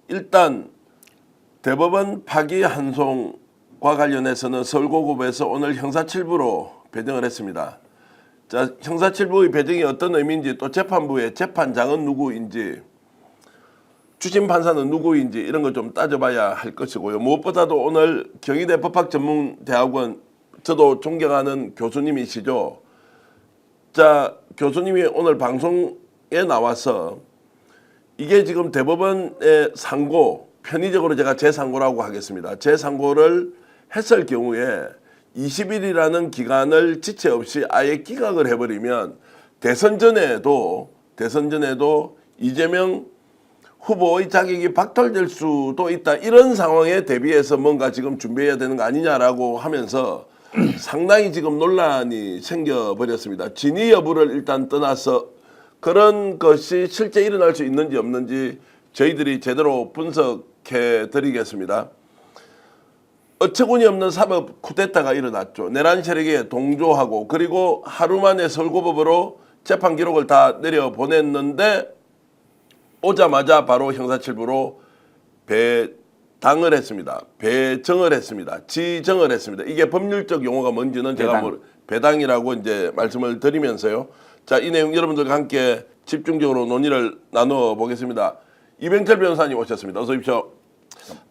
일단 대법원 파기 한송과 관련해서는 서울고급에서 오늘 형사7부로 배정을 했습니다. 자, 형사7부의 배정이 어떤 의미인지 또 재판부의 재판장은 누구인지 주심 판사는 누구인지 이런 걸 좀 따져봐야 할 것이고요. 무엇보다도 오늘 경희대 법학전문대학원 저도 존경하는 교수님이시죠. 자, 교수님이 오늘 방송에 나와서 이게 지금 대법원의 상고, 편의적으로 제가 재상고라고 하겠습니다. 재상고를 했을 경우에 20일이라는 기간을 지체 없이 아예 기각을 해버리면 대선 전에도 이재명 후보의 자격이 박탈될 수도 있다. 이런 상황에 대비해서 뭔가 지금 준비해야 되는 거 아니냐라고 하면서 상당히 지금 논란이 생겨버렸습니다. 진위 여부를 일단 떠나서 그런 것이 실제 일어날 수 있는지 없는지 저희들이 제대로 분석해 드리겠습니다. 어처구니 없는 사법 쿠데타가 일어났죠. 내란 세력에 동조하고 그리고 하루 만에 서울고법으로 재판 기록을 다 내려보냈는데 오자마자 바로 형사7부로 배정을 했습니다. 지정을 했습니다. 이게 법률적 용어가 뭔지는 제가 배당이라고 이제 말씀을 드리면서요. 자, 이 내용 여러분들과 함께 집중적으로 논의를 나눠 보겠습니다. 이병철 변호사님 오셨습니다. 어서 오십시오.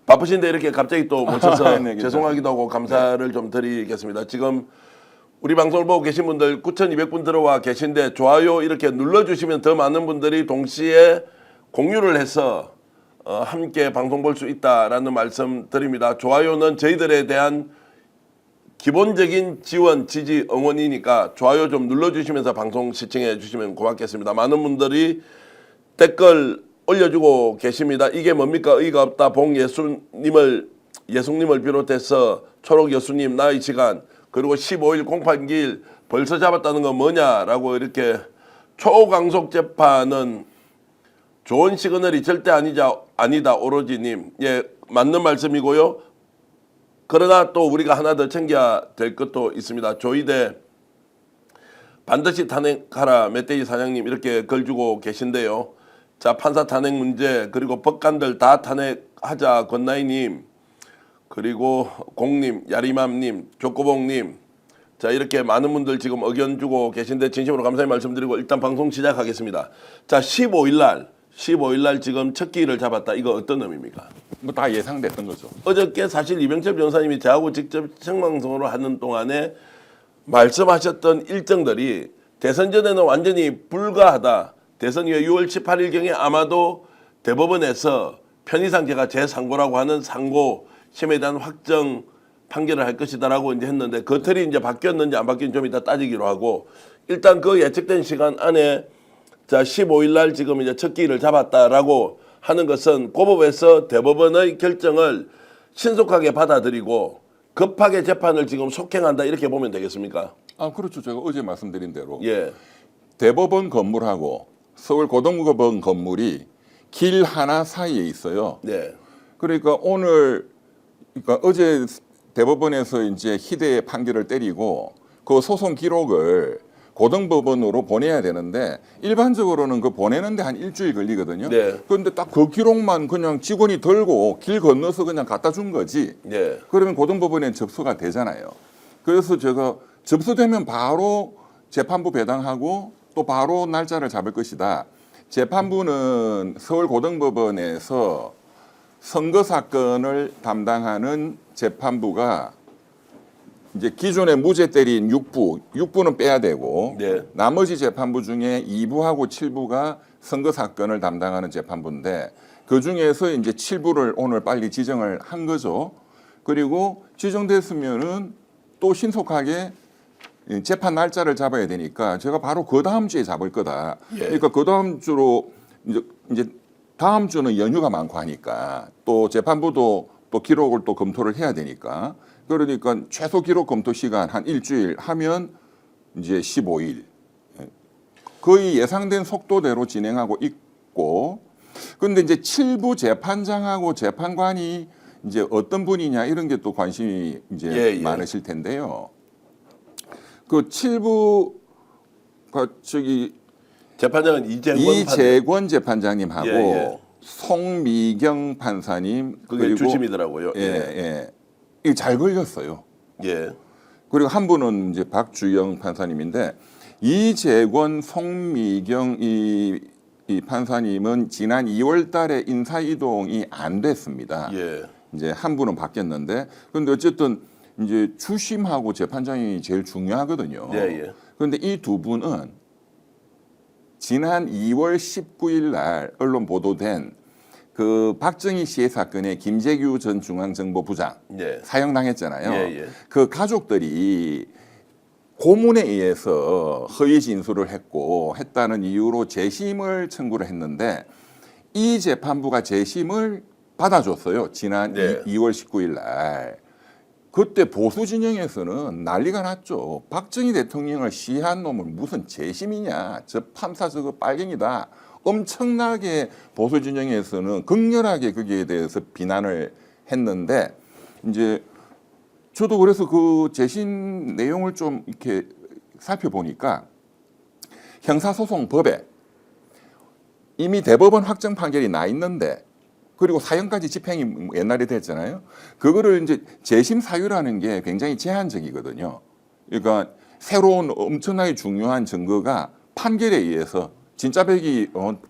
바쁘신데 이렇게 갑자기 또 모셔서 네, 죄송하기도 하고 감사를 좀 드리겠습니다. 지금 우리 방송을 보고 계신 분들 9,200분 들어와 계신데 좋아요 이렇게 눌러주시면 더 많은 분들이 동시에 공유를 해서 함께 방송 볼 수 있다라는 말씀 드립니다. 좋아요는 저희들에 대한 기본적인 지원, 지지, 응원이니까 좋아요 좀 눌러주시면서 방송 시청해 주시면 고맙겠습니다. 많은 분들이 댓글 올려주고 계십니다. 이게 뭡니까? 의의가 없다. 예수님을 비롯해서 초록 여수님 나의 시간 그리고 15일 공판기일 벌써 잡았다는 건 뭐냐라고 이렇게 초강속 재판은 좋은 시그널이 절대 아니다 오로지님. 예, 맞는 말씀이고요. 그러나 또 우리가 하나 더 챙겨야 될 것도 있습니다. 조이대 반드시 탄핵하라 멧돼지 사장님 이렇게 글 주고 계신데요. 자, 판사 탄핵 문제 그리고 법관들 다 탄핵하자 권나희님 그리고 공님 야리맘님 조꼬봉님 자 이렇게 많은 분들 지금 의견 주고 계신데 진심으로 감사의 말씀드리고 일단 방송 시작하겠습니다. 자 15일 날 지금 첫 기일을 잡았다. 이거 어떤 의미입니까? 뭐 다 예상됐던 거죠. 어저께 사실 이병철 변호사님이 저하고 직접 생방송으로 하는 동안에 말씀하셨던 일정들이 대선 전에는 완전히 불가하다. 대선 이후 6월 18일경에 아마도 대법원에서 편의상 제가 재상고라고 하는 상고 심에 대한 확정 판결을 할 것이다라고 이제 했는데 그 틀이 이제 바뀌었는지 안 바뀌었는지 좀 이따 따지기로 하고 일단 그 예측된 시간 안에 자 15일 날 지금 이제 첫 기일을 잡았다라고 하는 것은 고법에서 대법원의 결정을 신속하게 받아들이고 급하게 재판을 지금 속행한다 이렇게 보면 되겠습니까? 아 그렇죠. 제가 어제 말씀드린 대로 예. 대법원 건물하고 서울고등법원 건물이 길 하나 사이에 있어요. 네. 그러니까 어제 대법원에서 이제 희대의 판결을 때리고 그 소송 기록을 고등법원으로 보내야 되는데 일반적으로는 그 보내는데 한 일주일 걸리거든요. 네. 그런데 딱 그 기록만 그냥 직원이 들고 길 건너서 그냥 갖다 준 거지. 네. 그러면 고등법원에 접수가 되잖아요. 그래서 제가 접수되면 바로 재판부 배당하고 또 바로 날짜를 잡을 것이다. 재판부는 서울고등법원에서 선거 사건을 담당하는 재판부가 이제 기존에 무죄 때린 6부는 빼야 되고 네. 나머지 재판부 중에 2부하고 7부가 선거 사건을 담당하는 재판부인데 그 중에서 이제 7부를 오늘 빨리 지정을 한 거죠. 그리고 지정됐으면은 또 신속하게 재판 날짜를 잡아야 되니까 제가 바로 그 다음 주에 잡을 거다. 예. 그러니까 그 다음 주로 이제 다음 주는 연휴가 많고 하니까 또 재판부도 또 기록을 또 검토를 해야 되니까 그러니까 최소 기록 검토 시간 한 일주일 하면 이제 15일 거의 예상된 속도대로 진행하고 있고 그런데 이제 7부 재판장하고 재판관이 이제 어떤 분이냐 이런 게 또 관심이 이제 많으실 텐데요. 그 7부가 저기 재판장은 이재권 재판장님하고 송미경 판사님 그게 그리고 주심이더라고요. 예. 이게 잘 걸렸어요. 예. 그리고 한 분은 이제 박주영 판사님인데 이재권, 송미경 이 판사님은 지난 2월달에 인사 이동이 안 됐습니다. 예. 이제 한 분은 바뀌었는데 그런데 어쨌든 이제 주심하고 재판장이 제일 중요하거든요. 예, 예. 그런데 이 두 분은 지난 2월 19일 날 언론 보도된 그 박정희 씨의 사건에 김재규 전 중앙정보부장 예. 사형당했잖아요. 예, 예. 그 가족들이 고문에 의해서 허위 진술을 했다는 이유로 재심을 청구를 했는데 이 재판부가 재심을 받아줬어요. 지난 네. 2월 19일 날. 그때 보수 진영에서는 난리가 났죠. 박정희 대통령을 시해한 놈을 무슨 재심이냐. 저 판사 저거 빨갱이다. 엄청나게 보수 진영에서는 극렬하게 거기에 대해서 비난을 했는데 이제 저도 그래서 그 재심 내용을 좀 이렇게 살펴보니까 형사소송법에 이미 대법원 확정 판결이 나 있는데 그리고 사형까지 집행이 옛날에 됐잖아요. 그거를 이제 재심 사유라는 게 굉장히 제한적이거든요. 그러니까 새로운 엄청나게 중요한 증거가 판결에 의해서 진짜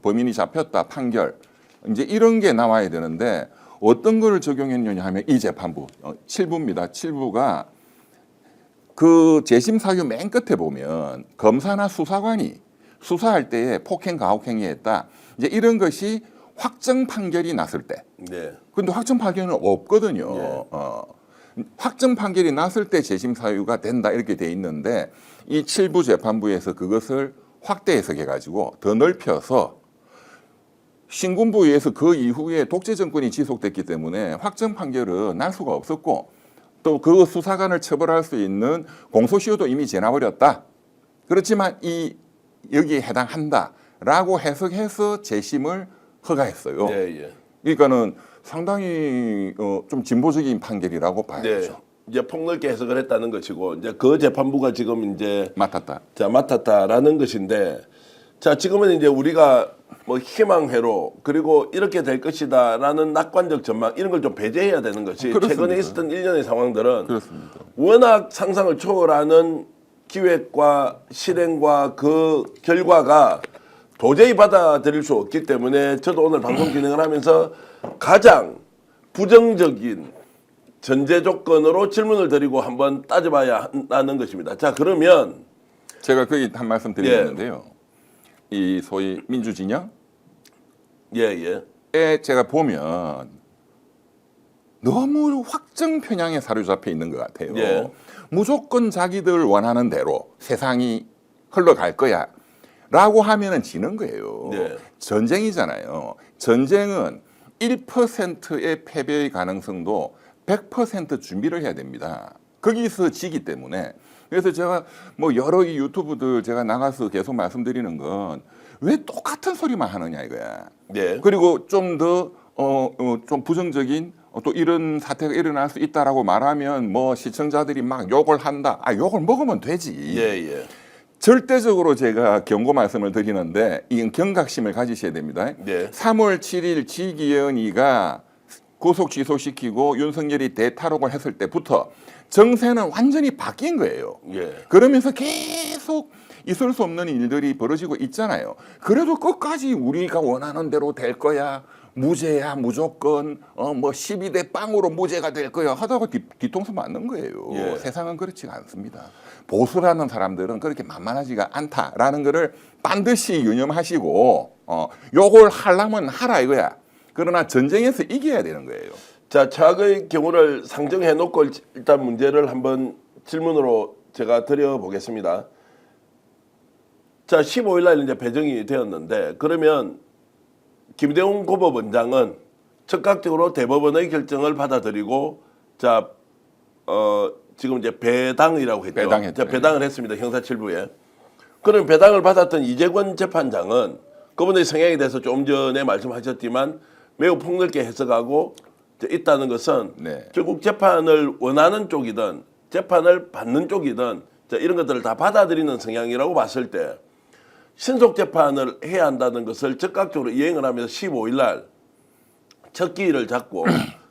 범인이 잡혔다 판결 이제 이런 게 나와야 되는데 어떤 거를 적용했느냐 하면 이 재판부 7부입니다. 7부가 그 재심 사유 맨 끝에 보면 검사나 수사관이 수사할 때에 폭행 가혹행위 했다. 이제 이런 것이 확정 판결이 났을 때. 네. 근데 확정 판결은 없거든요. 예. 확정 판결이 났을 때 재심 사유가 된다 이렇게 돼 있는데 이 7부 재판부에서 그것을 확대 해석해 가지고 더 넓혀서 신군부에 의해서 그 이후에 독재 정권이 지속됐기 때문에 확정 판결은 날 수가 없었고 또 그 수사관을 처벌할 수 있는 공소시효도 이미 지나버렸다. 그렇지만 여기에 해당한다라고 해석해서 재심을 허가했어요. 예, 예. 그러니까는 상당히 좀 진보적인 판결이라고 네. 봐야죠. 이제 폭넓게 해석을 했다는 것이고 이제 그 재판부가 지금 이제 맡았다. 맡았다라는 것인데 자 지금은 이제 우리가 뭐 희망회로 그리고 이렇게 될 것이다라는 낙관적 전망 이런 걸 좀 배제해야 되는 것이 그렇습니다. 최근에 있었던 일련의 상황들은 그렇습니다. 워낙 상상을 초월하는 기획과 실행과 그 결과가 도저히 받아들일 수 없기 때문에 저도 오늘 방송 진행을 하면서 가장 부정적인 전제 조건으로 질문을 드리고 한번 따져봐야 한다는 것입니다. 자 그러면 제가 거기 한 말씀 드리겠는데요. 이 소위 민주진영에 예. 제가 보면 너무 확정 편향에 사로잡혀 있는 것 같아요. 예. 무조건 자기들 원하는 대로 세상이 흘러갈 거야 라고 하면은 지는 거예요. 예. 전쟁이잖아요. 전쟁은 1%의 패배의 가능성도 100% 준비를 해야 됩니다. 거기서 지기 때문에. 그래서 제가 뭐 여러 이 유튜브들 제가 나가서 계속 말씀드리는 건 왜 똑같은 소리만 하느냐 이거야. 네. 그리고 좀 더 좀 부정적인 또 이런 사태가 일어날 수 있다라고 말하면 뭐 시청자들이 막 욕을 한다. 욕을 먹으면 되지. 예. 절대적으로 제가 경고 말씀을 드리는데 이건 경각심을 가지셔야 됩니다. 네. 3월 7일 지기현이가 구속 취소시키고 윤석열이 대타록을 했을 때부터 정세는 완전히 바뀐 거예요. 예. 그러면서 계속 있을 수 없는 일들이 벌어지고 있잖아요. 그래도 끝까지 우리가 원하는 대로 될 거야. 무죄야 무조건 뭐 12대 빵으로 무죄가 될 거야 하다가 뒤통수 맞는 거예요. 예. 세상은 그렇지가 않습니다. 보수라는 사람들은 그렇게 만만하지가 않다라는 거를 반드시 유념하시고 요걸 하려면 하라 이거야. 그러나 전쟁에서 이겨야 되는 거예요. 자 차악의 경우를 상정해 놓고 일단 문제를 한번 질문으로 제가 드려보겠습니다. 자 15일 날 이제 배정이 되었는데 그러면 김대웅 고법원장은 즉각적으로 대법원의 결정을 받아들이고 자 지금 이제 배당이라고 했죠. 배당했죠. 자, 배당을 했습니다. 형사 7부에. 그럼 배당을 받았던 이재권 재판장은 그분의 성향에 대해서 좀 전에 말씀하셨지만 매우 폭넓게 해석하고 있다는 것은 네. 결국 재판을 원하는 쪽이든 재판을 받는 쪽이든 자, 이런 것들을 다 받아들이는 성향이라고 봤을 때 신속 재판을 해야 한다는 것을 즉각적으로 이행을 하면서 15일 날 첫 기회를 잡고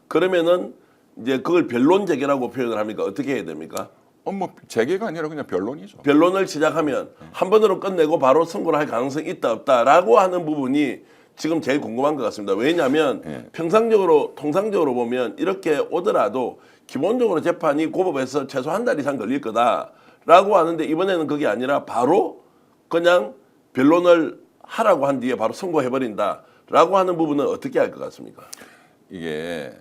그러면은 이제 그걸 변론 재개라고 표현을 합니까? 어떻게 해야 됩니까? 뭐 재개가 아니라 그냥 변론이죠. 변론을 시작하면 한 번으로 끝내고 바로 선고를 할 가능성이 있다 없다라고 하는 부분이 지금 제일 궁금한 것 같습니다. 왜냐하면 평상적으로 통상적으로 보면 이렇게 오더라도 기본적으로 재판이 고법에서 최소 한 달 이상 걸릴 거다라고 하는데 이번에는 그게 아니라 바로 그냥 변론을 하라고 한 뒤에 바로 선고해버린다라고 하는 부분은 어떻게 할 것 같습니까? 이게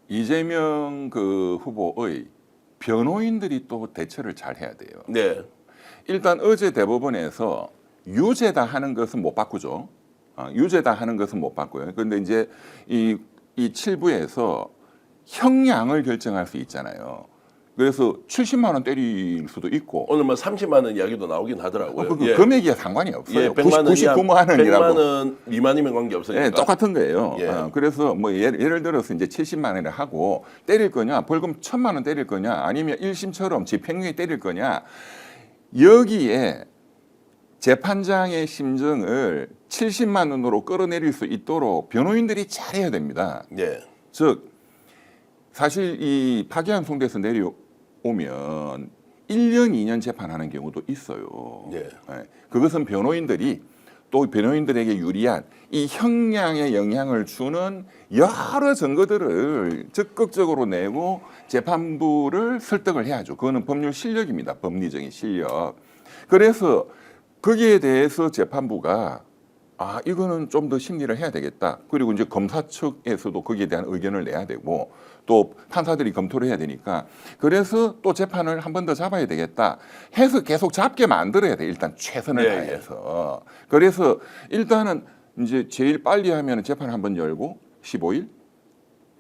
이재명 그 후보의 변호인들이 또 대처를 잘 해야 돼요. 네. 일단 어제 대법원에서 유죄다 하는 것은 못 바꾸죠. 유죄다 하는 것은 못 바꿔요. 그런데 이제 이 7부에서 형량을 결정할 수 있잖아요. 그래서 70만 원 때릴 수도 있고 오늘 뭐 30만 원 이야기도 나오긴 하더라고요. 그 금액이 상관이 없어요. 예, 100만 원 99만 원이라고. 100만 원 미만이면 관계없으니까. 예, 똑같은 거예요. 예. 그래서 뭐 예를 들어서 이제 70만 원을 하고 때릴 거냐, 벌금 1,000만 원 때릴 거냐, 아니면 1심처럼 집행유예 때릴 거냐, 여기에 재판장의 심정을 70만 원으로 끌어내릴 수 있도록 변호인들이 잘해야 됩니다. 예. 즉 사실 이 파기환 송대에서 내려오면 1년, 2년 재판하는 경우도 있어요. 예. 그것은 변호인들이 또 변호인들에게 유리한 이 형량에 영향을 주는 여러 증거들을 적극적으로 내고 재판부를 설득을 해야죠. 그거는 법률 실력입니다. 법리적인 실력. 그래서 거기에 대해서 재판부가 이거는 좀 더 심리를 해야 되겠다. 그리고 이제 검사 측에서도 거기에 대한 의견을 내야 되고 또 판사들이 검토를 해야 되니까 그래서 또 재판을 한 번 더 잡아야 되겠다 해서 계속 잡게 만들어야 돼. 일단 최선을 다해서. 그래서 일단은 이제 제일 빨리 하면 재판 한 번 열고 15일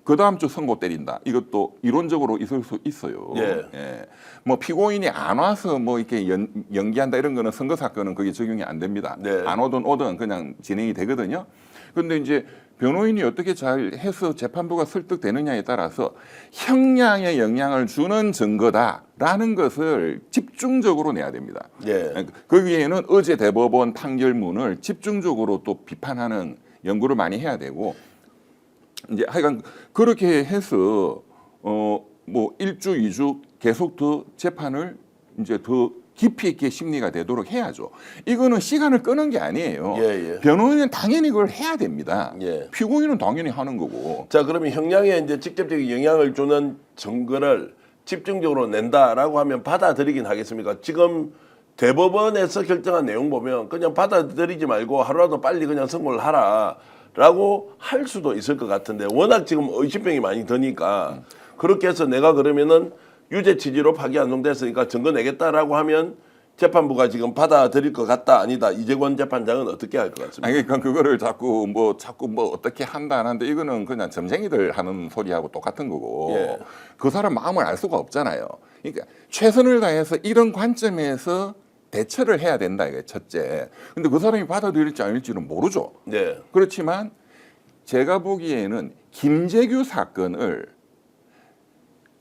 그 다음 주 선고 때린다. 이것도 이론적으로 있을 수 있어요. 예. 뭐 피고인이 안 와서 뭐 이렇게 연기한다 이런 거는 선거 사건은 그게 적용이 안 됩니다. 네. 안 오든 그냥 진행이 되거든요. 그런데 이제 변호인이 어떻게 잘 해서 재판부가 설득되느냐에 따라서 형량에 영향을 주는 증거다라는 것을 집중적으로 내야 됩니다. 예. 거기에는 어제 대법원 판결문을 집중적으로 또 비판하는 연구를 많이 해야 되고 이제 하여간 그렇게 해서 뭐 1주, 2주 계속 더 재판을 이제 더 깊이 있게 심리가 되도록 해야죠. 이거는 시간을 끄는 게 아니에요. 예. 변호인은 당연히 그걸 해야 됩니다. 예. 피고인은 당연히 하는 거고. 자, 그러면 형량에 이제 직접적인 영향을 주는 증거를 집중적으로 낸다라고 하면 받아들이긴 하겠습니까? 지금 대법원에서 결정한 내용 보면 그냥 받아들이지 말고 하루라도 빨리 그냥 선고를 하라라고 할 수도 있을 것 같은데 워낙 지금 의심병이 많이 드니까 그렇게 해서 내가 그러면은 유죄 취지로 파기환송됐으니까 증거 내겠다라고 하면 재판부가 지금 받아들일 것 같다 아니다. 이재권 재판장은 어떻게 할 것 같습니까? 아니 그러니까 그거를 자꾸 뭐 어떻게 한다 하는데 이거는 그냥 점쟁이들 하는 소리하고 똑같은 거고 예. 그 사람 마음을 알 수가 없잖아요. 그러니까 최선을 다해서 이런 관점에서 대처를 해야 된다 이게 첫째. 근데 그 사람이 받아들일지 아닐지는 모르죠. 네. 그렇지만 제가 보기에는 김재규 사건을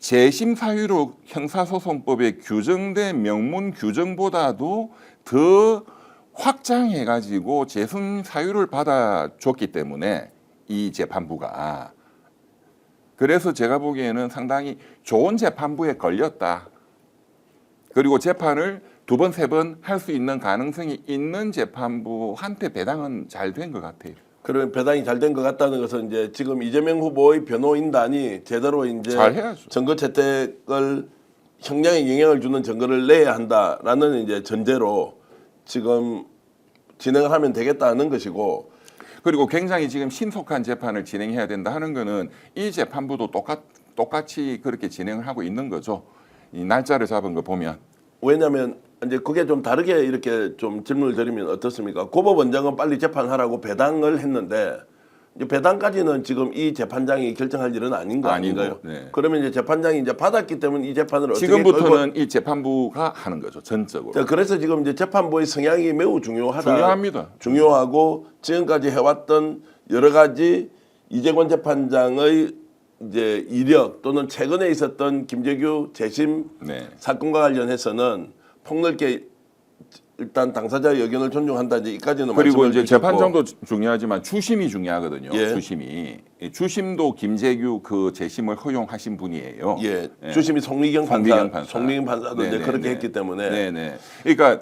재심 사유로 형사소송법에 규정된 명문 규정보다도 더 확장해가지고 재심 사유를 받아줬기 때문에 이 재판부가 그래서 제가 보기에는 상당히 좋은 재판부에 걸렸다. 그리고 재판을 2번, 3번 할 수 있는 가능성이 있는 재판부한테 배당은 잘 된 것 같아요. 그러면 배당이 잘 된 것 같다는 것은 이제 지금 이재명 후보의 변호인단이 제대로 이제 잘 해야죠. 증거 채택을 형량에 영향을 주는 증거를 내야 한다라는 이제 전제로 지금 진행을 하면 되겠다는 것이고 그리고 굉장히 지금 신속한 재판을 진행해야 된다 하는 거는 이 재판부도 똑같이 그렇게 진행을 하고 있는 거죠. 이 날짜를 잡은 거 보면. 왜냐하면 이제 그게 좀 다르게 이렇게 좀 질문을 드리면 어떻습니까? 고법원장은 빨리 재판하라고 배당을 했는데 이제 배당까지는 지금 이 재판장이 결정할 일은 아닌 거 아닌가요? 네. 그러면 이제 재판장이 이제 받았기 때문에 이 재판을 어떻게 지금부터는 이 재판부가 하는 거죠. 전적으로. 자, 그래서 지금 이제 재판부의 성향이 매우 중요하다. 중요합니다. 중요하고 지금까지 해왔던 여러 가지 이재권 재판장의 이제 이력 또는 최근에 있었던 김재규 재심 네. 사건과 관련해서는 폭넓게 일단 당사자의 의견을 존중한다 이제 이까지는 그리고 말씀을 이제 주셨고. 재판정도 중요하지만 주심이 중요하거든요. 예. 주심이 주심도 김재규 그 재심을 허용하신 분이에요. 예, 예. 주심이 송미경 판사, 송미경 판사도 이제 네네네. 그렇게 했기 때문에 네네. 그러니까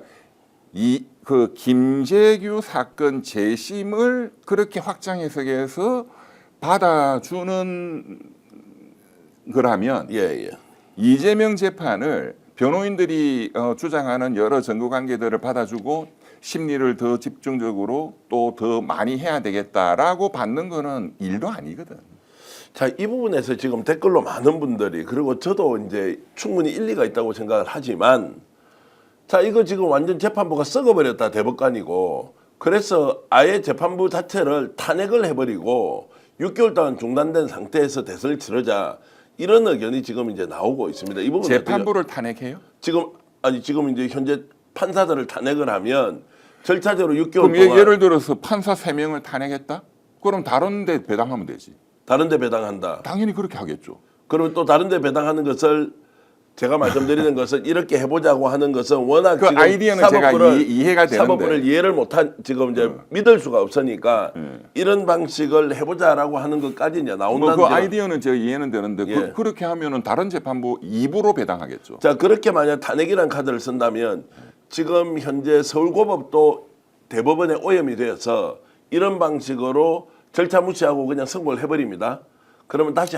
이 그 김재규 사건 재심을 그렇게 확장 해석해서 받아주는 거라면 예, 예. 이재명 재판을 변호인들이 주장하는 여러 증거 관계들을 받아주고 심리를 더 집중적으로 또 더 많이 해야 되겠다라고 받는 거는 일도 아니거든. 자, 이 부분에서 지금 댓글로 많은 분들이 그리고 저도 이제 충분히 일리가 있다고 생각을 하지만 자, 이거 지금 완전 재판부가 썩어버렸다 대법관이고 그래서 아예 재판부 자체를 탄핵을 해버리고 6개월 동안 중단된 상태에서 대선을 치르자 이런 의견이 지금 이제 나오고 있습니다. 이 부분 재판부를 탄핵해요? 지금 이제 현재 판사들을 탄핵을 하면 절차적으로 6개월 그럼 동안 예를 들어서 판사 3명을 탄핵했다? 그럼 다른 데 배당하면 되지. 다른 데 배당한다. 당연히 그렇게 하겠죠. 그러면 또 다른 데 배당하는 것을 제가 말씀드리는 것은 이렇게 해보자고 하는 것은 워낙 그 지금 아이디어는 제가 이해가 되는데 사법부를 이해를 못한 지금 이제 믿을 수가 없으니까 이런 방식을 해보자라고 하는 것까지 이제 나온다는 그 점. 아이디어는 제가 이해는 되는데 예. 그렇게 하면은 다른 재판부 입으로 배당하겠죠. 자, 그렇게 만약 탄핵이라는 카드를 쓴다면 지금 현재 서울고법도 대법원에 오염이 되어서 이런 방식으로 절차 무시하고 그냥 선고를 해버립니다. 그러면 다시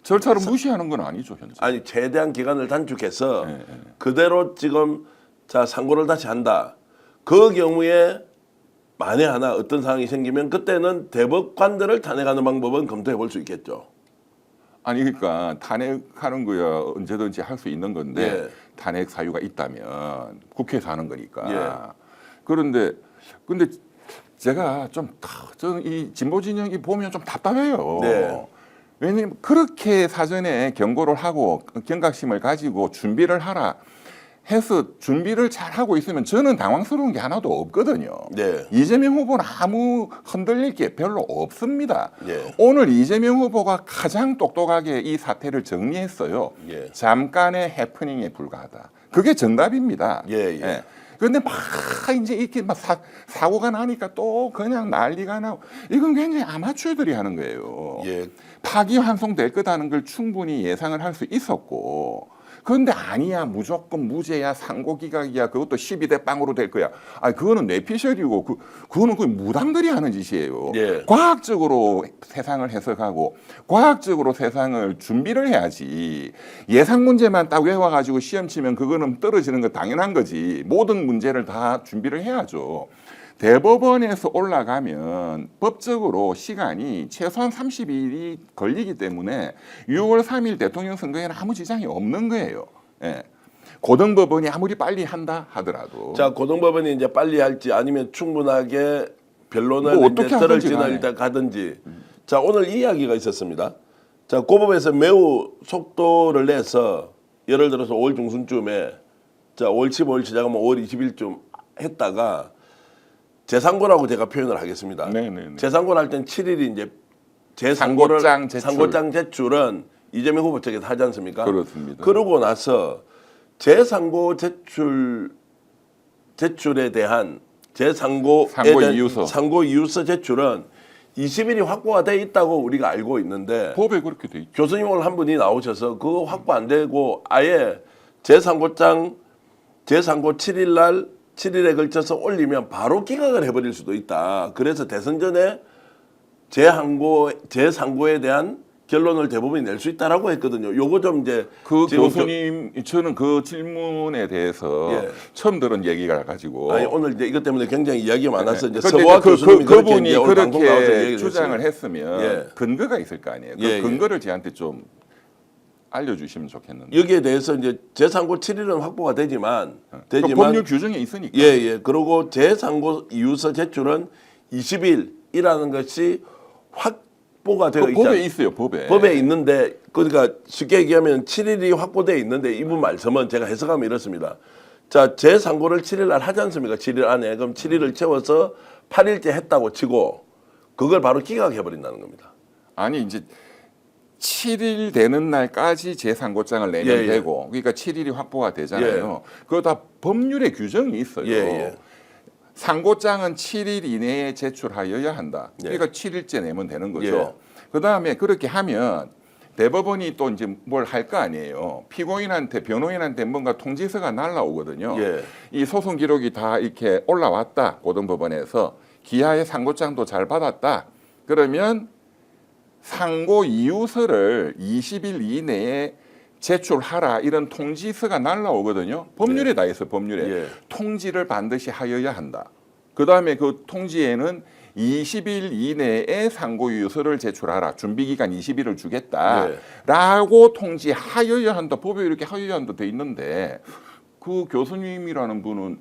절차를 무시하는 건 아니죠, 현재. 아니 최대한 기간을 단축해서 예. 그대로 지금 자 상고를 다시 한다. 그 경우에 만에 하나 어떤 상황이 생기면 그때는 대법관들을 탄핵하는 방법은 검토해 볼 수 있겠죠. 아니 그러니까 탄핵하는 거야 언제든지 할 수 있는 건데 예. 탄핵 사유가 있다면 국회에서 하는 거니까. 예. 그런데 근데 제가 좀 저는 이 진보 진영이 보면 좀 답답해요. 네. 왜냐면 그렇게 사전에 경고를 하고 경각심을 가지고 준비를 하라 해서 준비를 잘 하고 있으면 저는 당황스러운 게 하나도 없거든요. 네. 이재명 후보는 아무 흔들릴 게 별로 없습니다. 예. 오늘 이재명 후보가 가장 똑똑하게 이 사태를 정리했어요. 예. 잠깐의 해프닝에 불과하다. 그게 정답입니다. 예. 그런데 막 이제 이렇게 막 사고가 나니까 또 그냥 난리가 나고 이건 굉장히 아마추어들이 하는 거예요. 예. 파기환송될 거다는 걸 충분히 예상을 할 수 있었고 그런데 아니야 무조건 무죄야 상고기각이야 그것도 12대 빵으로 될 거야. 아 그거는 뇌피셜이고 그거는 그 무당들이 하는 짓이에요. 예. 과학적으로 세상을 해석하고 과학적으로 세상을 준비를 해야지. 예상 문제만 딱 외워가지고 시험 치면 그거는 떨어지는 거 당연한 거지. 모든 문제를 다 준비를 해야죠. 대법원에서 올라가면 법적으로 시간이 최소한 30일이 걸리기 때문에 6월 3일 대통령 선거에는 아무 지장이 없는 거예요. 예. 고등법원이 아무리 빨리 한다 하더라도. 자, 고등법원이 이제 빨리 할지 아니면 충분하게 변론을 뭐 이제 어떻게 떨을지는 하든지 일단 가든지. 자, 오늘 이 이야기가 있었습니다. 자, 고법에서 매우 속도를 내서 예를 들어서 5월 중순쯤에 자, 5월 15일 시작하면 5월 20일쯤 했다가 재상고라고 제가 표현을 하겠습니다. 네네네. 재상고를 할 땐 7일이 이제 상고장 제출. 상고장 제출은 이재명 후보 측에서 하지 않습니까? 그렇습니다. 그러고 나서 재상고 제출에 대한 상고 이유서 제출은 20일이 확보가 돼 있다고 우리가 알고 있는데 법에 그렇게 돼 있죠. 교수님 오늘 한 분이 나오셔서 그거 확보 안 되고 아예 재상고 7일 날 7일에 걸쳐서 올리면 바로 기각을 해버릴 수도 있다. 그래서 대선 전에 재상고에 대한 결론을 대법원이 낼 수 있다라고 했거든요. 요거 좀 이제 그 지금 교수님 저는 그 질문에 대해서 예. 처음 들은 얘기가 가지고 아니 오늘 이제 이것 때문에 굉장히 이야기가 많아서 이제 근데 서보아 교수님이 그분이 이제 오늘 방송 나와서 그렇게 얘기를 주장을 했어요. 했으면 예. 근거가 있을 거 아니에요. 그 예, 예. 근거를 저한테 좀 알려주시면 좋겠는데. 여기에 대해서 이제 재상고 7일은 확보가 되지만 그러니까 법률 규정에 있으니까. 예. 그리고 재상고 이유서 제출은 20일이라는 것이 확보가 되어 있지 법에 있어요. 법에. 법에 있는데 그러니까 쉽게 얘기하면 7일이 확보되어 있는데 이분 말씀은 제가 해석하면 이렇습니다. 자, 재상고를 7일 날 하지 않습니까? 7일 안에. 그럼 7일을 채워서 8일째 했다고 치고 그걸 바로 기각해 버린다는 겁니다. 아니 이제 7일 되는 날까지 재상고장을 내면 예, 예. 되고, 그러니까 7일이 확보가 되잖아요. 그거 다 법률에 규정이 있어요. 예, 예. 상고장은 7일 이내에 제출하여야 한다. 예. 그러니까 7일째 내면 되는 거죠. 예. 그 다음에 그렇게 하면 대법원이 또 이제 뭘 할 거 아니에요. 피고인한테, 변호인한테 뭔가 통지서가 날라오거든요. 예. 이 소송 기록이 다 이렇게 올라왔다. 고등법원에서 기하의 상고장도 잘 받았다. 그러면 상고 이유서를 20일 이내에 제출하라, 이런 통지서가 날라오거든요. 법률에 다 있어요. 법률에. 예. 통지를 반드시 하여야 한다. 그다음에 그 통지에는 20일 이내에 상고 이유서를 제출하라. 준비 기간 20일을 주겠다라고 통지하여야 한다. 법에 이렇게 하여야 한다 돼 있는데, 그 교수님이라는 분은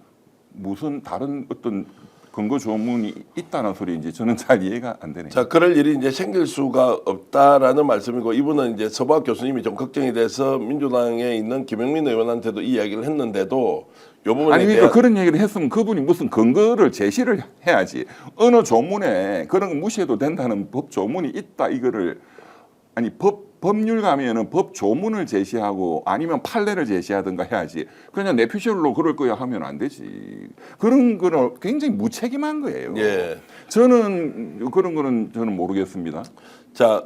무슨 다른 어떤 근거 조문이 있다는 소리인지 저는 잘 이해가 안 되네요. 자, 그럴 일이 이제 생길 수가 없다라는 말씀이고, 이분은 이제 서부학 교수님이 좀 걱정이 돼서 민주당에 있는 김영민 의원한테도 이 이야기를 했는데도 요 부분에 아니, 그러니까 대한 그런 얘기를 했으면 그분이 무슨 근거를 제시를 해야지. 어느 조문에 그런 거 무시해도 된다는 법 조문이 있다, 이거를, 아니 법률 가면은 법 조문을 제시하고 아니면 판례를 제시하든가 해야지. 그냥 내 표시로 그럴 거야 하면 안 되지. 그런 거는 굉장히 무책임한 거예요. 예. 저는 그런 거는 저는 모르겠습니다. 자,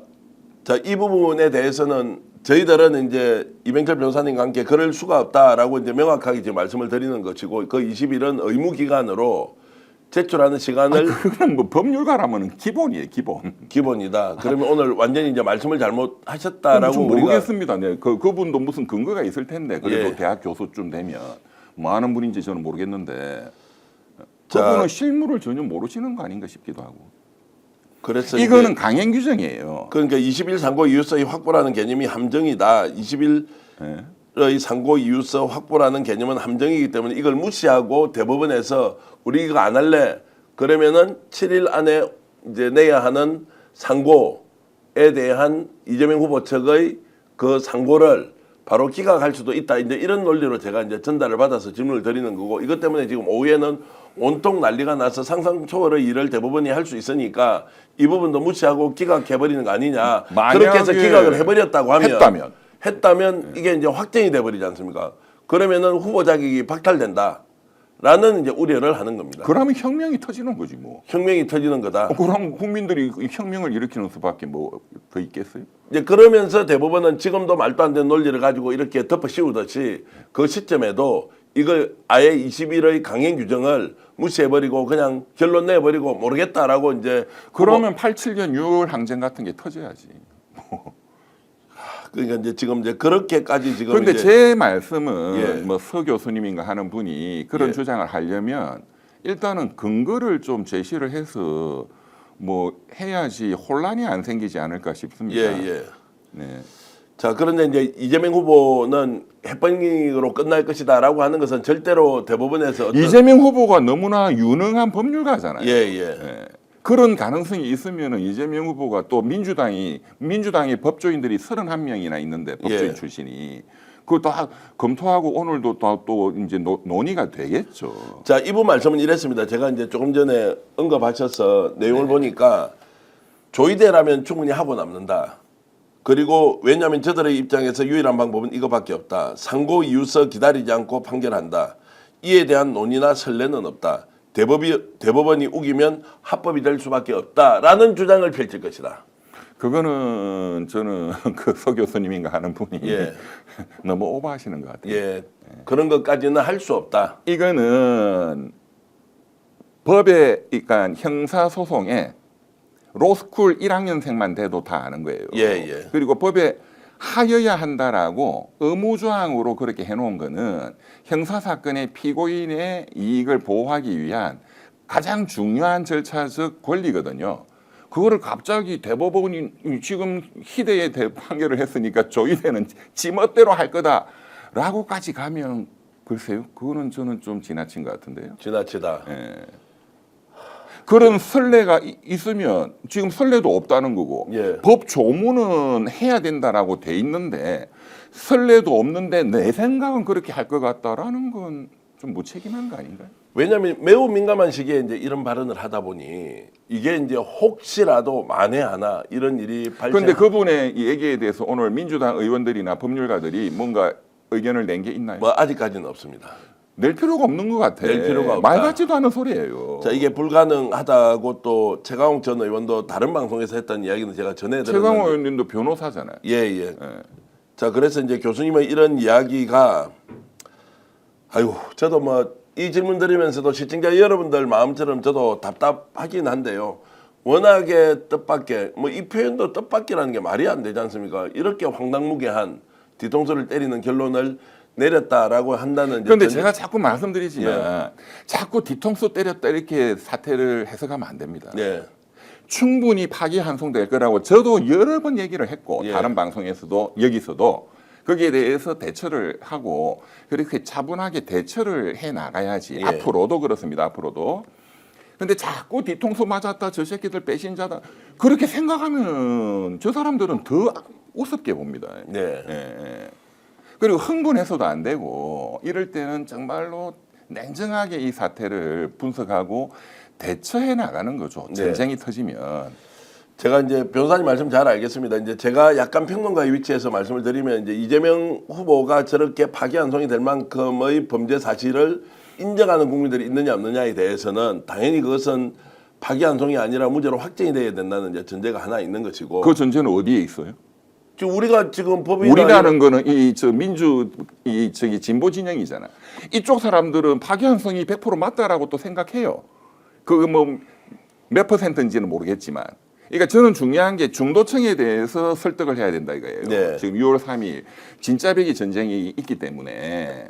이 부분에 대해서는 저희들은 이제 이병철 변호사님과 함께 그럴 수가 없다라고 이제 명확하게 지금 말씀을 드리는 것이고, 그 20일은 의무 기간으로 제출하는 시간을 그건 뭐 법률가라면 기본이에요, 기본. 기본이다. 그러면 오늘 완전히 이제 말씀을 잘못하셨다라고 좀 우리가 모르겠습니다. 네. 그분도 무슨 근거가 있을 텐데, 그래도 예. 대학 교수쯤 되면 뭐 하는 분인지 저는 모르겠는데, 자. 그분은 실무를 전혀 모르시는 거 아닌가 싶기도 하고. 그래서 이거는 이제 강행 규정이에요. 그러니까 20일 상고 이유서의 확보라는 개념이 함정이다. 20일의 예. 상고 이유서 확보라는 개념은 함정이기 때문에 이걸 무시하고 대법원에서 우리 이거 안 할래. 그러면은 7일 안에 이제 내야 하는 상고에 대한 이재명 후보 측의 그 상고를 바로 기각할 수도 있다. 이제 이런 논리로 제가 이제 전달을 받아서 질문을 드리는 거고, 이것 때문에 지금 오후에는 온통 난리가 나서 상상 초월의 일을 대법원이 할 수 있으니까 이 부분도 무시하고 기각해버리는 거 아니냐. 그렇게 해서 기각을 해버렸다고 하면 했다면 이게 이제 확정이 돼버리지 않습니까? 그러면은 후보 자격이 박탈된다라는 이제 우려를 하는 겁니다. 그러면 혁명이 터지는 거지 뭐. 혁명이 터지는 거다. 그럼 국민들이 이 혁명을 일으키는 수밖에 뭐 더 있겠어요? 이제 그러면서 대법원은 지금도 말도 안 되는 논리를 가지고 이렇게 덮어 씌우듯이 그 시점에도 이걸 아예 20일의 강행 규정을 무시해버리고 그냥 결론 내버리고 모르겠다라고 이제 그러면 87년 6월 항쟁 같은 게 터져야지. 그러니까 이제 지금 이제 그렇게까지 지금 그런데 이제 제 말씀은 예. 뭐 서 교수님인가 하는 분이 그런 예. 주장을 하려면 일단은 근거를 좀 제시를 해서 뭐 해야지 혼란이 안 생기지 않을까 싶습니다. 예. 네. 자, 그런데 이제 이재명 후보는 해법으로 끝날 것이다라고 하는 것은 절대로 대법원에서 어떤 이재명 후보가 너무나 유능한 법률가잖아요. 예. 예. 그런 가능성이 있으면은 이재명 후보가 또 민주당의 법조인들이 31명이나 있는데 법조인 예. 출신이 그거 다 검토하고 오늘도 또 이제 논의가 되겠죠. 자, 이분 말씀은 이랬습니다. 제가 이제 조금 전에 언급하셔서 내용을 네. 보니까 조의대라면 충분히 하고 남는다. 그리고 왜냐하면 저들의 입장에서 유일한 방법은 이거밖에 없다. 상고 이유서 기다리지 않고 판결한다. 이에 대한 논의나 선례는 없다. 대법원이 우기면 합법이 될 수밖에 없다라는 주장을 펼칠 것이다. 그거는 저는 그 서 교수님인가 하는 분이 예. 너무 오버하시는 것 같아요. 예, 그런 것까지는 할 수 없다. 이거는 법에, 그러니까 형사 소송에 로스쿨 1학년생만 돼도 다 아는 거예요. 예. 그리고 법에 하여야 한다라고 의무조항으로 그렇게 해놓은 거는 형사 사건의 피고인의 이익을 보호하기 위한 가장 중요한 절차적 권리거든요. 그거를 갑자기 대법원이 지금 희대의 판결을 했으니까 조의대는 지 멋대로 할 거다라고까지 가면 글쎄요, 그거는 저는 좀 지나친 것 같은데요. 지나치다. 예. 그런 선례가 있으면 지금 선례도 없다는 거고 예. 법 조문은 해야 된다라고 돼 있는데 선례도 없는데 내 생각은 그렇게 할 것 같다라는 건 좀 무책임한 거 아닌가요? 왜냐하면 매우 민감한 시기에 이제 이런 발언을 하다 보니 이게 이제 혹시라도 만에 하나 이런 일이 발생. 그런데 그분의 이 얘기에 대해서 오늘 민주당 의원들이나 법률가들이 뭔가 의견을 낸 게 있나요? 뭐 아직까지는 없습니다. 낼 필요가 없는 것 같아. 낼 필요가 없다. 말 같지도 않은 소리예요. 자, 이게 불가능하다고 또 최강욱 전 의원도 다른 방송에서 했던 이야기는 제가 전해 들었는데. 최강호 의원님도 변호사잖아요. 예. 자, 그래서 이제 교수님의 이런 이야기가 아이고, 저도 뭐 이 질문 드리면서도 시청자 여러분들 마음처럼 저도 답답하긴 한데요. 워낙에 뜻밖의 뭐 이 표현도 뜻밖이라는 게 말이 안 되지 않습니까? 이렇게 황당무계한 뒤통수를 때리는 결론을 내렸다라고 한다는. 그런데 제가 자꾸 말씀드리지만 자꾸 뒤통수 때렸다 이렇게 사태를 해석하면 안 됩니다. 예. 충분히 파기환송될 거라고 저도 여러 번 얘기를 했고 예. 다른 방송에서도 여기서도 거기에 대해서 대처를 하고 그렇게 차분하게 대처를 해 나가야지. 예. 앞으로도 그렇습니다. 앞으로도. 근데 자꾸 뒤통수 맞았다 저 새끼들 배신자다 그렇게 생각하면 저 사람들은 더 우습게 봅니다. 네. 예. 그리고 흥분해서도 안 되고 이럴 때는 정말로 냉정하게 이 사태를 분석하고 대처해 나가는 거죠. 전쟁이 터지면. 제가 이제 변호사님 말씀 잘 알겠습니다. 이제 제가 약간 평론가의 위치에서 말씀을 드리면 이제 이재명 후보가 저렇게 파기환송이 될 만큼의 범죄 사실을 인정하는 국민들이 있느냐 없느냐에 대해서는 당연히 그것은 파기환송이 아니라 무죄로 확정이 돼야 된다는 이제 전제가 하나 있는 것이고. 그 전제는 어디에 있어요? 지금 우리가 지금 법이 우리라는 거는 이 저 민주 이 저기 진보 진영이잖아. 이쪽 사람들은 파기환송이 100% 맞다라고 또 생각해요. 그 뭐 몇 퍼센트인지는 모르겠지만. 그러니까 저는 중요한 게 중도층에 대해서 설득을 해야 된다 이거예요. 네. 지금 6월 3일 진짜배기 전쟁이 있기 때문에.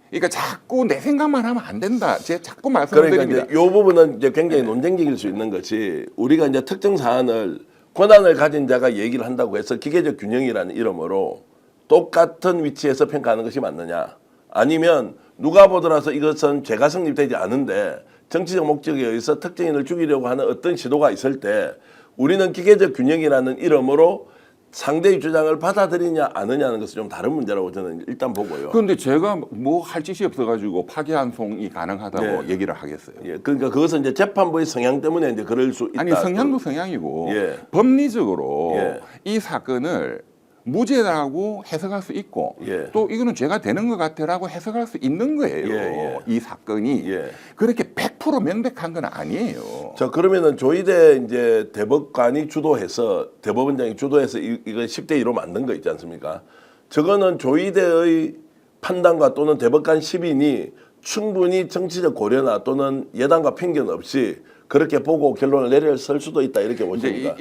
그러니까 자꾸 내 생각만 하면 안 된다. 제가 자꾸 말씀을 그러니까 드립니다. 이제 이 부분은 이제 굉장히 논쟁적일 수 있는 것이 우리가 이제 특정 사안을 권한을 가진 자가 얘기를 한다고 해서 기계적 균형이라는 이름으로 똑같은 위치에서 평가하는 것이 맞느냐? 아니면 누가 보더라도 이것은 죄가 성립되지 않은데 정치적 목적에 의해서 특정인을 죽이려고 하는 어떤 시도가 있을 때 우리는 기계적 균형이라는 이름으로 상대의 주장을 받아들이냐 아느냐는 것은 좀 다른 문제라고 저는 일단 보고요. 그런데 제가 뭐 할 짓이 없어가지고 파기환송이 가능하다고 네. 얘기를 하겠어요. 예, 그러니까 그것은 이제 재판부의 성향 때문에 이제 그럴 수 있다. 아니 성향도 성향이고 예. 법리적으로 예. 이 사건을 무죄라고 해석할 수 있고 예. 또 이거는 죄가 되는 것 같아라고 해석할 수 있는 거예요. 예. 이 사건이 예. 그렇게 100% 명백한 건 아니에요. 자, 그러면은 조희대 이제 대법관이 주도해서 대법원장이 주도해서 이거 10대 2로 만든 거 있지 않습니까? 저거는 조희대의 판단과 또는 대법관 10인이 충분히 정치적 고려나 또는 예단과 편견 없이 그렇게 보고 결론을 내렸을 수도 있다 이렇게 보십니까?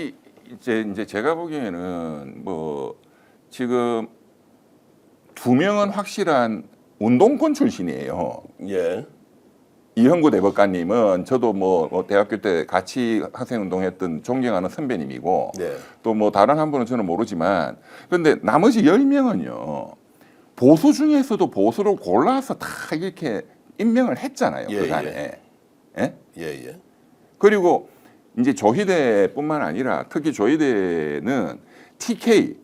이제 제가 보기에는 뭐 지금 두 명은 확실한 운동권 출신이에요. 예. 이형구 대법관님은 저도 뭐 대학교 때 같이 학생운동했던 존경하는 선배님이고 네. 또 뭐 다른 한 분은 저는 모르지만 근데 나머지 10명은요 보수 중에서도 보수를 골라서 다 이렇게 임명을 했잖아요. 예, 그간에. 예? 예. 그리고 이제 조희대뿐만 아니라 특히 조희대는 TK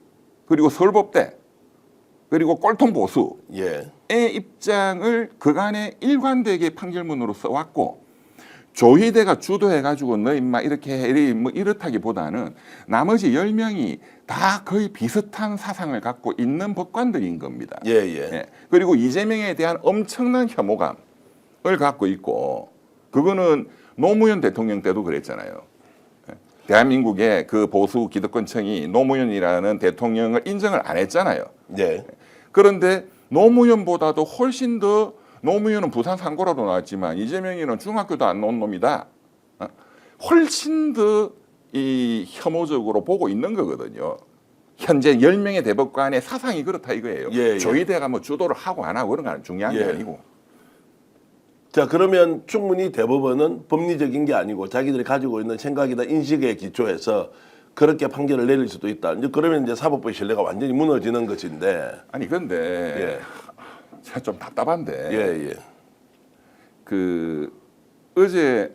그리고 서울법대 그리고 꼴통 보수 예. 의 입장을 그간에 일관되게 판결문으로 써왔고 조희대가 주도해가지고 너 임마 이렇게 해 뭐 이렇다기보다는 나머지 10명이 다 거의 비슷한 사상을 갖고 있는 법관들인 겁니다. 예. 예. 그리고 이재명에 대한 엄청난 혐오감을 갖고 있고 그거는 노무현 대통령 때도 그랬잖아요. 예. 대한민국의 그 보수 기득권층이 노무현이라는 대통령을 인정을 안 했잖아요. 네. 그런데 노무현보다도 훨씬 더 노무현은 부산 상고라도 나왔지만 이재명이는 중학교도 안 나온 놈이다. 훨씬 더 이 혐오적으로 보고 있는 거거든요. 현재 10명의 대법관의 사상이 그렇다 이거예요. 예. 조희대가 뭐 주도를 하고 안 하고 그런 건 중요한 게 예. 아니고. 자, 그러면 충분히 대법원은 법리적인 게 아니고 자기들이 가지고 있는 생각이나 인식에 기초해서 그렇게 판결을 내릴 수도 있다. 이제 그러면 이제 사법부의 신뢰가 완전히 무너지는 것인데. 아니 근데 제가 좀 답답한데 예. 그 어제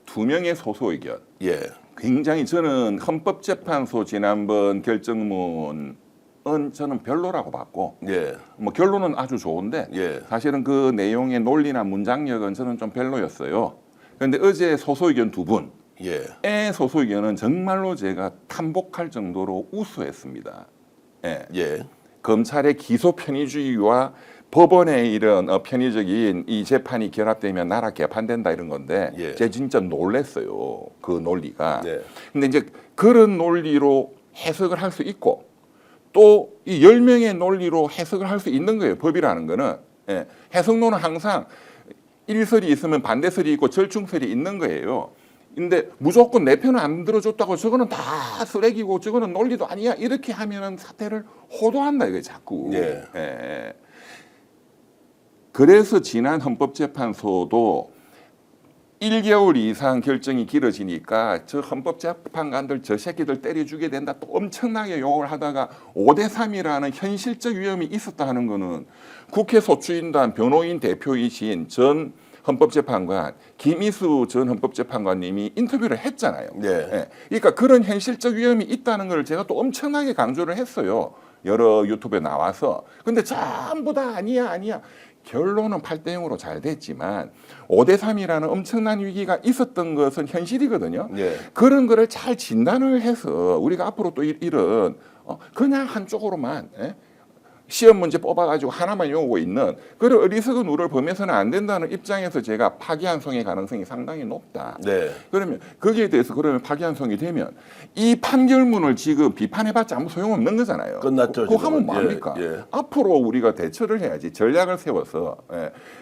2명의 소수 의견 예. 굉장히 저는 헌법재판소 지난번 결정문을 저는 별로라고 봤고 예. 뭐 결론은 아주 좋은데 예. 사실은 그 내용의 논리나 문장력은 저는 좀 별로였어요. 그런데 어제 소소의견 두 분의 예. 소소의견은 정말로 제가 탐복할 정도로 우수했습니다. 예. 예. 검찰의 기소 편의주의와 법원의 이런 편의적인 이 재판이 결합되면 나라 개판된다 이런 건데 예. 제가 진짜 놀랐어요. 그 논리가. 네. 근데 이제 그런 논리로 해석을 할 수 있고 또 이 10명의 논리로 해석을 할 수 있는 거예요. 법이라는 거는. 예. 해석론은 항상 일설이 있으면 반대설이 있고 절충설이 있는 거예요. 근데 무조건 내 편은 안 들어줬다고 저거는 다 쓰레기고 저거는 논리도 아니야 이렇게 하면은 사태를 호도한다 이거예요 자꾸. 예. 예. 그래서 지난 헌법재판소도 1개월 이상 결정이 길어지니까 저 헌법재판관들 저 새끼들 때려주게 된다 또 엄청나게 욕을 하다가 5대3이라는 현실적 위험이 있었다 하는 거는 국회 소추인단 변호인 대표이신 전 헌법재판관 김희수 전 헌법재판관님이 인터뷰를 했잖아요. 네. 예. 그러니까 그런 현실적 위험이 있다는 걸 제가 또 엄청나게 강조를 했어요. 여러 유튜브에 나와서. 근데 전부 다 아니야. 결론은 8대0으로 잘 됐지만 5대3이라는 엄청난 위기가 있었던 것은 현실이거든요. 네. 그런 거를 잘 진단을 해서 우리가 앞으로 또 이런 그냥 한쪽으로만 시험 문제 뽑아가지고 하나만 외우고 있는 그런 어리석은 우를 범해서는 안 된다는 입장에서 제가 파기환송의 가능성이 상당히 높다. 네. 그러면 거기에 대해서 그러면 파기환송이 되면 이 판결문을 지금 비판해봤자 아무 소용없는 거잖아요. 끝났죠, 그거 지금은. 하면 뭐합니까? 예. 앞으로 우리가 대처를 해야지 전략을 세워서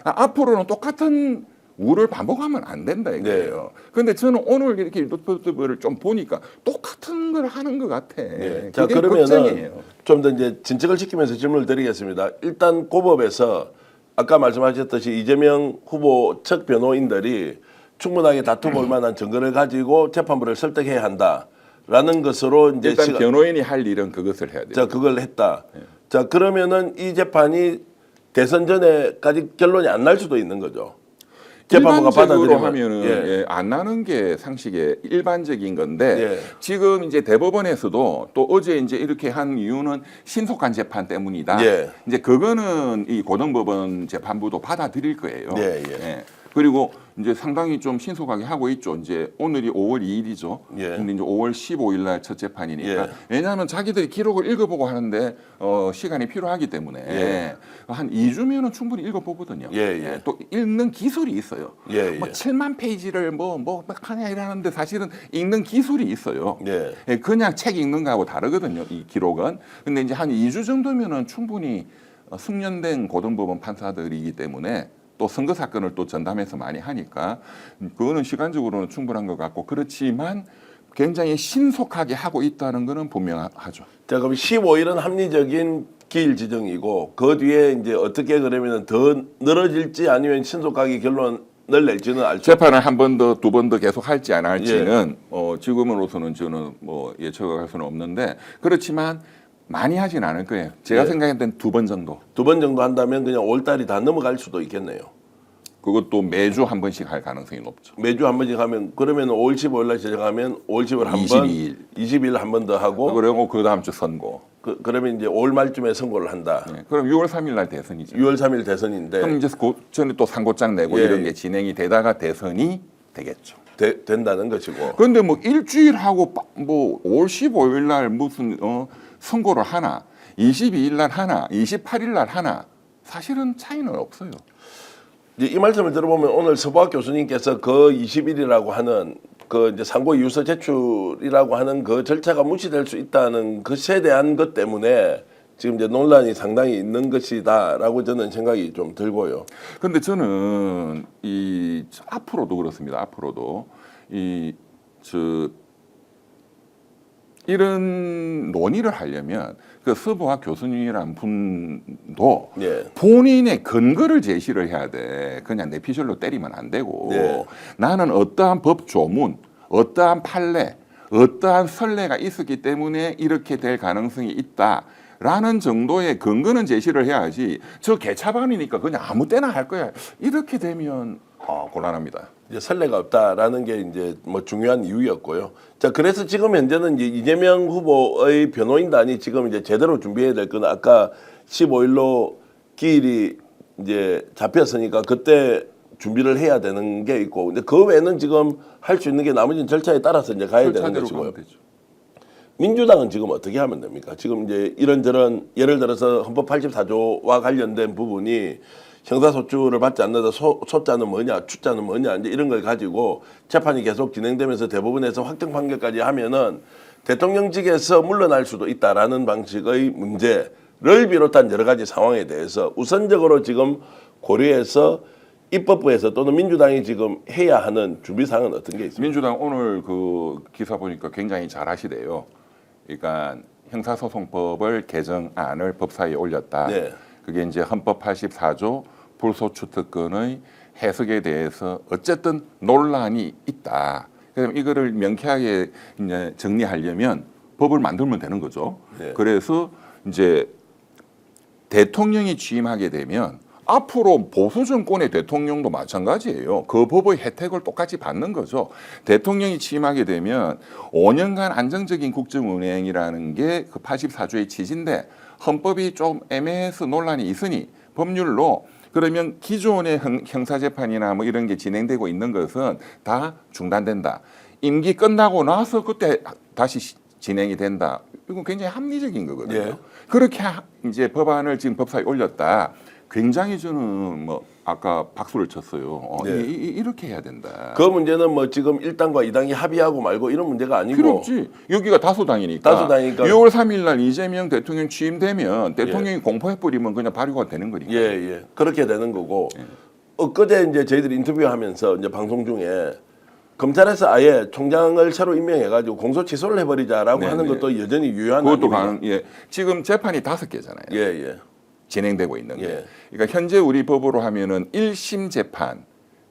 앞으로는 똑같은 우를 반복하면 안 된다 이거예요. 그런데 저는 오늘 이렇게 유튜브를 좀 보니까 똑같은 걸 하는 것 같아. 예. 그게 자, 그러면은 걱정이에요. 좀 더 이제 진척을 시키면서 질문을 드리겠습니다. 일단 고법에서 아까 말씀하셨듯이 이재명 후보 측 변호인들이 충분하게 다투볼 만한 증거를 가지고 재판부를 설득해야 한다라는 것으로 이제 일단 변호인이 할 일은 그것을 해야 돼요. 자, 그걸 했다. 자, 그러면은 이 재판이 대선 전에까지 결론이 안 날 수도 있는 거죠. 재판부가 일반적으로 받아들이면 하면은 예. 안 나는 게 상식의 일반적인 건데 예. 지금 이제 대법원에서도 또 어제 이제 이렇게 한 이유는 신속한 재판 때문이다. 예. 이제 그거는 이 고등법원 재판부도 받아들일 거예요. 예, 예. 그리고 이제 상당히 좀 신속하게 하고 있죠. 이제 오늘이 5월 2일이죠. 예. 근데 이제 5월 15일 날 첫 재판이니까 예. 왜냐하면 자기들이 기록을 읽어보고 하는데 시간이 필요하기 때문에 예. 한 2주면은 충분히 읽어보거든요. 예. 또 읽는 기술이 있어요. 예, 뭐 예. 7만 페이지를 뭐 하냐 이러는데 사실은 읽는 기술이 있어요. 예. 그냥 책 읽는 거하고 다르거든요. 이 기록은. 근데 이제 한 2주 정도면은 충분히 숙련된 고등법원 판사들이기 때문에 또 선거 사건을 또 전담해서 많이 하니까 그거는 시간적으로는 충분한 것 같고 그렇지만 굉장히 신속하게 하고 있다는 것은 분명하죠. 자, 그럼 15일은 합리적인 기일 지정이고 그 뒤에 이제 어떻게 그러면 더 늘어질지 아니면 신속하게 결론을 낼지는 알 수. 재판을 한 번 더, 두 번 더 계속 할지 안 할지는 지금으로서는 저는 뭐 예측할 수는 없는데 그렇지만 많이 하진 않을 거예요. 제가 예. 생각할 땐 2번 정도. 2번 정도 한다면 그냥 5월달이 다 넘어갈 수도 있겠네요. 그것도 매주 한 번씩 할 가능성이 높죠. 매주 한 번씩 하면 그러면 5월 15일 날 시작하면 5월 15일 한 번, 22일. 20일 한 번 더 하고 그리고 그 다음 주 선거. 그러면 이제 5월 말쯤에 선거를 한다. 네. 그럼 6월 3일 날 대선이죠. 6월 3일 대선인데 그럼 이제 그 전에 또 상고장 내고 예. 이런 게 진행이 되다가 대선이 되겠죠. 된다는 것이고. 그런데 뭐 일주일 하고 뭐 5월 15일 날 무슨 선고를 하나, 22일 날 하나, 28일 날 하나 사실은 차이는 없어요. 이제 이 말씀을 들어보면 오늘 서보학 교수님께서 그 20일이라고 하는 그 이제 상고 이유서 제출이라고 하는 그 절차가 무시될 수 있다는 것에 대한 것 때문에 지금 이제 논란이 상당히 있는 것이다라고 저는 생각이 좀 들고요. 근데 저는 이 앞으로도 그렇습니다. 앞으로도 이런 논의를 하려면 그 서부학 교수님이란 분도 예. 본인의 근거를 제시를 해야 돼. 그냥 내피셜로 때리면 안 되고 예. 나는 어떠한 법 조문, 어떠한 판례, 어떠한 선례가 있었기 때문에 이렇게 될 가능성이 있다. 라는 정도의 근거는 제시를 해야지 저 개차반이니까 그냥 아무 때나 할 거야. 이렇게 되면 곤란합니다. 이제 선례가 없다라는 게 이제 뭐 중요한 이유였고요. 자, 그래서 지금 현재는 이제 이재명 후보의 변호인단이 지금 이제 제대로 준비해야 될 건 아까 15일로 기일이 이제 잡혔으니까 그때 준비를 해야 되는 게 있고, 근데 그 외에는 지금 할 수 있는 게 나머지 절차에 따라서 이제 가야 되는 절차대로 것이고요. 가면 되죠. 민주당은 지금 어떻게 하면 됩니까? 지금 이제 이런저런 예를 들어서 헌법 84조와 관련된 부분이 형사소추를 받지 않는다. 소자는 뭐냐, 추자는 뭐냐, 이제 이런 걸 가지고 재판이 계속 진행되면서 대법원에서 확정 판결까지 하면은 대통령직에서 물러날 수도 있다라는 방식의 문제를 비롯한 여러 가지 상황에 대해서 우선적으로 지금 고려해서 입법부에서 또는 민주당이 지금 해야 하는 준비 사항은 어떤 게 있습니까? 민주당 오늘 그 기사 보니까 굉장히 잘하시대요. 그러니까 형사소송법을 개정안을 법사위에 올렸다. 네. 그게 이제 헌법 84조 불소추 특권의 해석에 대해서 어쨌든 논란이 있다. 그래서 이거를 명쾌하게 이제 정리하려면 법을 만들면 되는 거죠. 네. 그래서 이제 대통령이 취임하게 되면 앞으로 보수 정권의 대통령도 마찬가지예요. 그 법의 혜택을 똑같이 받는 거죠. 대통령이 취임하게 되면 5년간 안정적인 국정운행이라는 게 그 84조의 취지인데 헌법이 좀 애매해서 논란이 있으니 법률로 그러면 기존의 형사재판이나 뭐 이런 게 진행되고 있는 것은 다 중단된다. 임기 끝나고 나서 그때 다시 진행이 된다. 이건 굉장히 합리적인 거거든요. 예. 그렇게 이제 법안을 지금 법사위에 올렸다. 굉장히 저는 뭐 아까 박수를 쳤어요. 네. 이렇게 해야 된다. 그 문제는 뭐 지금 1당과 2당이 합의하고 말고 이런 문제가 아니고 필요 없지. 여기가 다수당이니까. 다수당이니까. 6월 3일 날 이재명 대통령 취임되면 대통령이 공포해버리면 그냥 발효가 되는 거니까. 예, 예. 그렇게 되는 거고. 엊그제 이제 저희들이 인터뷰하면서 이제 방송 중에 검찰에서 아예 총장을 새로 임명해가지고 공소 취소를 해버리자라고 네, 하는 네. 것도 여전히 유효한 그것도 아닙니까? 예. 지금 재판이 5개잖아요. 예, 예. 진행되고 있는 게. 예. 그러니까 현재 우리 법으로 하면은 1심 재판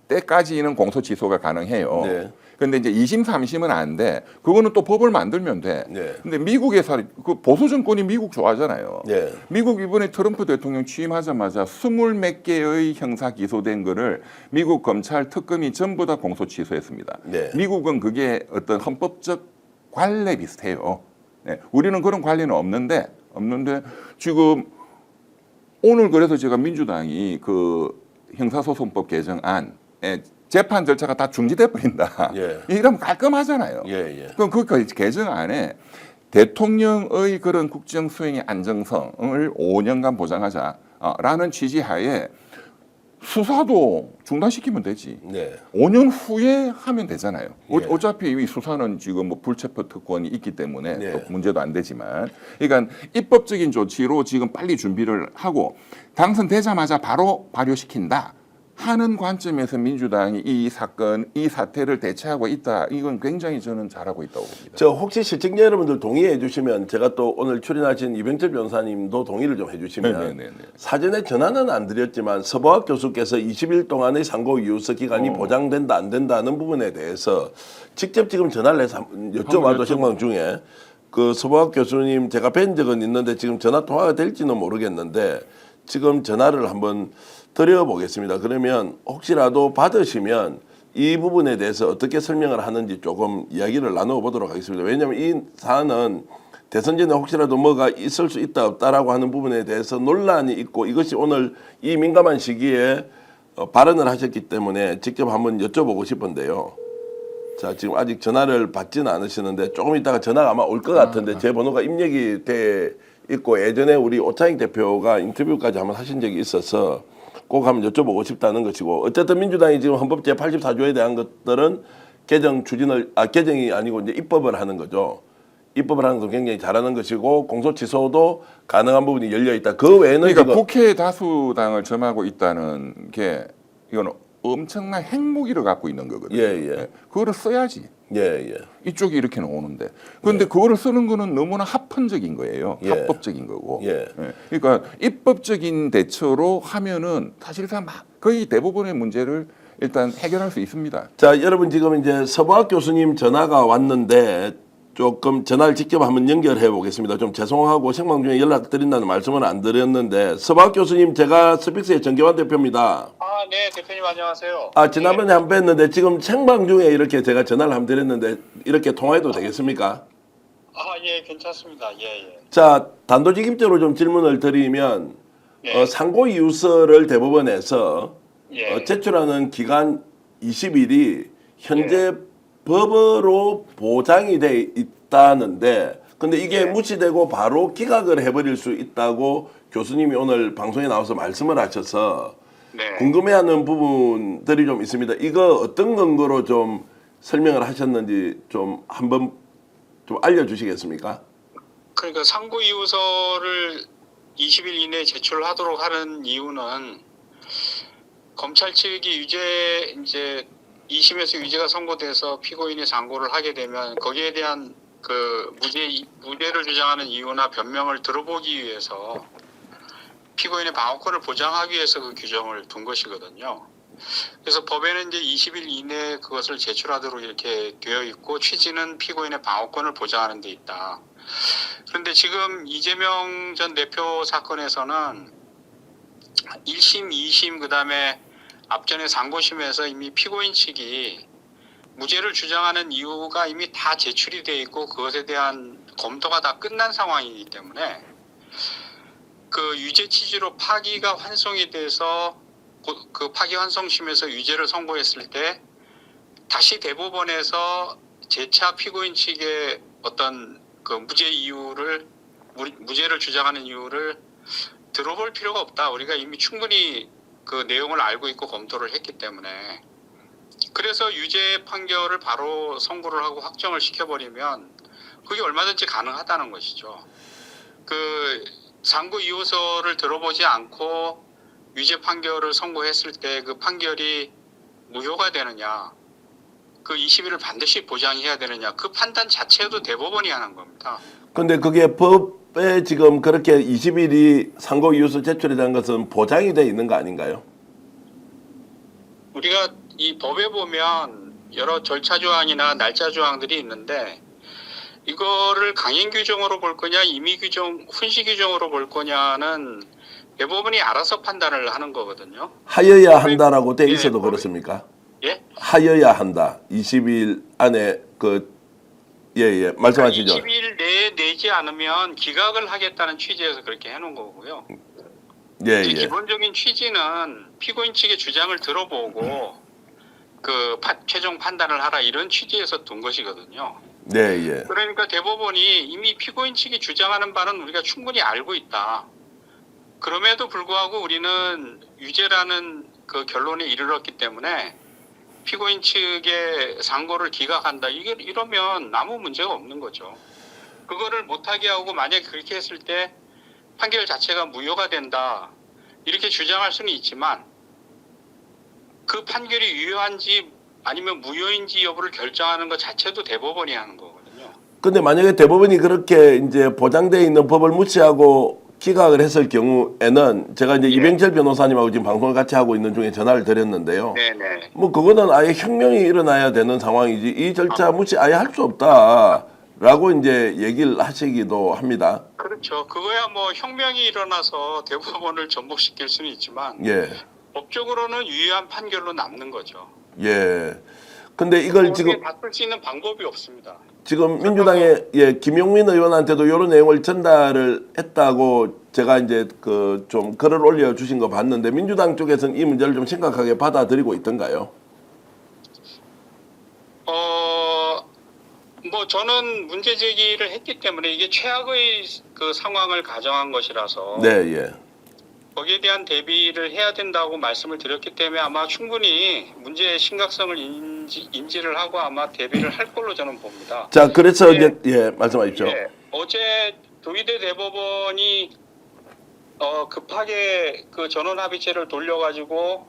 때까지는 공소 취소가 가능해요. 네. 근데 이제 2심, 3심은 안 돼. 그거는 또 법을 만들면 돼. 네. 근데 미국에서 그 보수 정권이 미국 좋아하잖아요. 네. 미국 이번에 트럼프 대통령 취임하자마자 20몇 개의 형사 기소된 거를 미국 검찰 특검이 전부 다 공소 취소했습니다. 네. 미국은 그게 어떤 헌법적 관례 비슷해요. 네. 우리는 그런 관례는 없는데 지금 오늘 그래서 제가 민주당이 그 형사소송법 개정안에 재판 절차가 다 중지돼 버린다. 예. 이러면 깔끔하잖아요. 예, 예. 그럼 그 개정안에 대통령의 그런 국정 수행의 안정성을 5년간 보장하자라는 취지하에 수사도 중단시키면 되지. 네. 5년 후에 하면 되잖아요. 예. 어차피 이 수사는 지금 뭐 불체포 특권이 있기 때문에 예. 또 문제도 안 되지만, 그러니까 입법적인 조치로 지금 빨리 준비를 하고 당선되자마자 바로 발효시킨다 하는 관점에서 민주당이 이 사건, 이 사태를 대처하고 있다. 이건 굉장히 저는 잘하고 있다고 봅니다. 저 혹시 시청자 여러분들 동의해 주시면 제가 또 오늘 출연하신 이병철 변호사님도 동의를 좀 해주시면 네네네. 사전에 전화는 안 드렸지만 서보학 교수께서 20일 동안의 상고 이유서 기간이 보장된다 안 된다는 부분에 대해서 직접 지금 전화를 해서 여쭤봐도 생방 중에 그 서보학 교수님 제가 뵌 적은 있는데 지금 전화 통화가 될지는 모르겠는데 지금 전화를 한번 드려보겠습니다. 그러면 혹시라도 받으시면 이 부분에 대해서 어떻게 설명을 하는지 조금 이야기를 나눠보도록 하겠습니다. 왜냐하면 이 사안은 대선 전에 혹시라도 뭐가 있을 수 있다 없다라고 하는 부분에 대해서 논란이 있고 이것이 오늘 이 민감한 시기에 발언을 하셨기 때문에 직접 한번 여쭤보고 싶은데요. 자, 지금 아직 전화를 받지는 않으시는데 조금 있다가 전화가 아마 올 것 같은데 제 번호가 입력이 돼 있고 예전에 우리 오창익 대표가 인터뷰까지 한번 하신 적이 있어서 꼭 한번 여쭤보고 싶다는 것이고 어쨌든 민주당이 지금 헌법 제84조에 대한 것들은 개정이 아니고 이제 입법을 하는 거죠. 입법을 하는 것도 굉장히 잘하는 것이고 공소 취소도 가능한 부분이 열려 있다. 그 외에는 그러니까 지금 국회 다수당을 점하고 있다는 게 이건 엄청난 핵무기를 갖고 있는 거거든요. 예, 예. 그거를 써야지. 예, 예. 이쪽이 이렇게 나오는데. 그런데 그거를 쓰는 거는 너무나 합헌적인 거예요. 예. 합법적인 거고. 예. 그러니까 입법적인 대처로 하면은 사실상 거의 대부분의 문제를 일단 해결할 수 있습니다. 자, 여러분 지금 이제 서보학 교수님 전화가 왔는데 조금 전화를 직접 한번 연결해 보겠습니다. 좀 죄송하고 생방 중에 연락드린다는 말씀은 안 드렸는데 서보학 교수님 제가 스픽스의 정계환 대표입니다. 아, 아, 네, 대표님 안녕하세요. 지난번에 한 번 뵀는데 지금 생방 중에 이렇게 제가 전화를 한번 드렸는데 이렇게 통화해도 되겠습니까? 아, 예, 괜찮습니다. 예, 예. 자, 단도직입적으로 좀 질문을 드리면 예. 상고 이유서를 대법원에서 예. 제출하는 기간 20일이 현재 법으로 보장이 돼 있다는데 근데 이게 예. 무시되고 바로 기각을 해버릴 수 있다고 교수님이 오늘 방송에 나와서 말씀을 하셔서 네. 궁금해하는 부분들이 좀 있습니다. 이거 어떤 근거로 좀 설명을 하셨는지 좀 한번 좀 알려주시겠습니까? 그러니까 상고 이유서를 20일 이내에 제출하도록 하는 이유는 검찰 측이 이제 2심에서 유죄가 선고돼서 피고인이 상고를 하게 되면 거기에 대한 그 무죄를 주장하는 이유나 변명을 들어보기 위해서 피고인의 방어권을 보장하기 위해서 그 규정을 둔 것이거든요. 그래서 법에는 이제 20일 이내에 그것을 제출하도록 이렇게 되어 있고 취지는 피고인의 방어권을 보장하는 데 있다. 그런데 지금 이재명 전 대표 사건에서는 1심, 2심 그다음에 앞전에 상고심에서 이미 피고인 측이 무죄를 주장하는 이유가 이미 다 제출이 돼 있고 그것에 대한 검토가 다 끝난 상황이기 때문에 그 유죄 취지로 파기가 환송이 돼서 그 파기환송심에서 유죄를 선고했을 때 다시 대법원에서 재차 피고인 측의 어떤 그 무죄를 주장하는 이유를 들어볼 필요가 없다. 우리가 이미 충분히 그 내용을 알고 있고 검토를 했기 때문에 그래서 유죄 판결을 바로 선고를 하고 확정을 시켜버리면 그게 얼마든지 가능하다는 것이죠. 그 상고 이유서를 들어보지 않고 유죄 판결을 선고했을 때 그 판결이 무효가 되느냐, 그 20일을 반드시 보장해야 되느냐, 그 판단 자체도 대법원이 하는 겁니다. 근데 그게 법에 지금 그렇게 20일이 상고 이유서 제출에 대한 것은 보장이 돼 있는 거 아닌가요? 우리가 이 법에 보면 여러 절차 조항이나 날짜 조항들이 있는데 이거를 강행 규정으로 볼 거냐, 임의 규정, 훈시 규정으로 볼 거냐는 대법원이 알아서 판단을 하는 거거든요. 하여야 한다라고 돼 있어도 예, 그렇습니까? 예? 하여야 한다. 20일 안에 말씀하시죠. 20일 내에 내지 않으면 기각을 하겠다는 취지에서 그렇게 해놓은 거고요. 예. 기본적인 취지는 피고인 측의 주장을 들어보고 그 최종 판단을 하라 이런 취지에서 둔 것이거든요. 예. 그러니까 대법원이 이미 피고인 측이 주장하는 바는 우리가 충분히 알고 있다. 그럼에도 불구하고 우리는 유죄라는 그 결론에 이르렀기 때문에 피고인 측의 상고를 기각한다. 이러면 아무 문제가 없는 거죠. 그거를 못하게 하고 만약에 그렇게 했을 때 판결 자체가 무효가 된다. 이렇게 주장할 수는 있지만 그 판결이 유효한지 아니면 무효인지 여부를 결정하는 것 자체도 대법원이 하는 거거든요. 근데 만약에 대법원이 그렇게 이제 보장되어 있는 법을 무시하고 기각을 했을 경우에는 제가 이제 이병철 변호사님하고 지금 방송을 같이 하고 있는 중에 전화를 드렸는데요. 네네. 뭐 그거는 아예 혁명이 일어나야 되는 상황이지 이 절차 무시 아예 할 수 없다라고 이제 얘기를 하시기도 합니다. 그렇죠. 그거야 뭐 혁명이 일어나서 대법원을 전복시킬 수는 있지만 예. 법적으로는 유효한 판결로 남는 거죠. 예. 근데 이걸 지금 바꿀 수 있는 방법이 없습니다. 지금 민주당의 김용민 의원한테도 이런 내용을 전달을 했다고 제가 이제 그 좀 글을 올려 주신 거 봤는데 민주당 쪽에서는 이 문제를 좀 심각하게 받아들이고 있던가요? 뭐 저는 문제 제기를 했기 때문에 이게 최악의 그 상황을 가정한 것이라서 네. 거기에 대한 대비를 해야 된다고 말씀을 드렸기 때문에 아마 충분히 문제의 심각성을 인지를 하고 아마 대비를 할 걸로 저는 봅니다. 자, 그래서 이제 말씀하십시오. 어제 도의대 대법원이 급하게 그 전원 합의체를 돌려가지고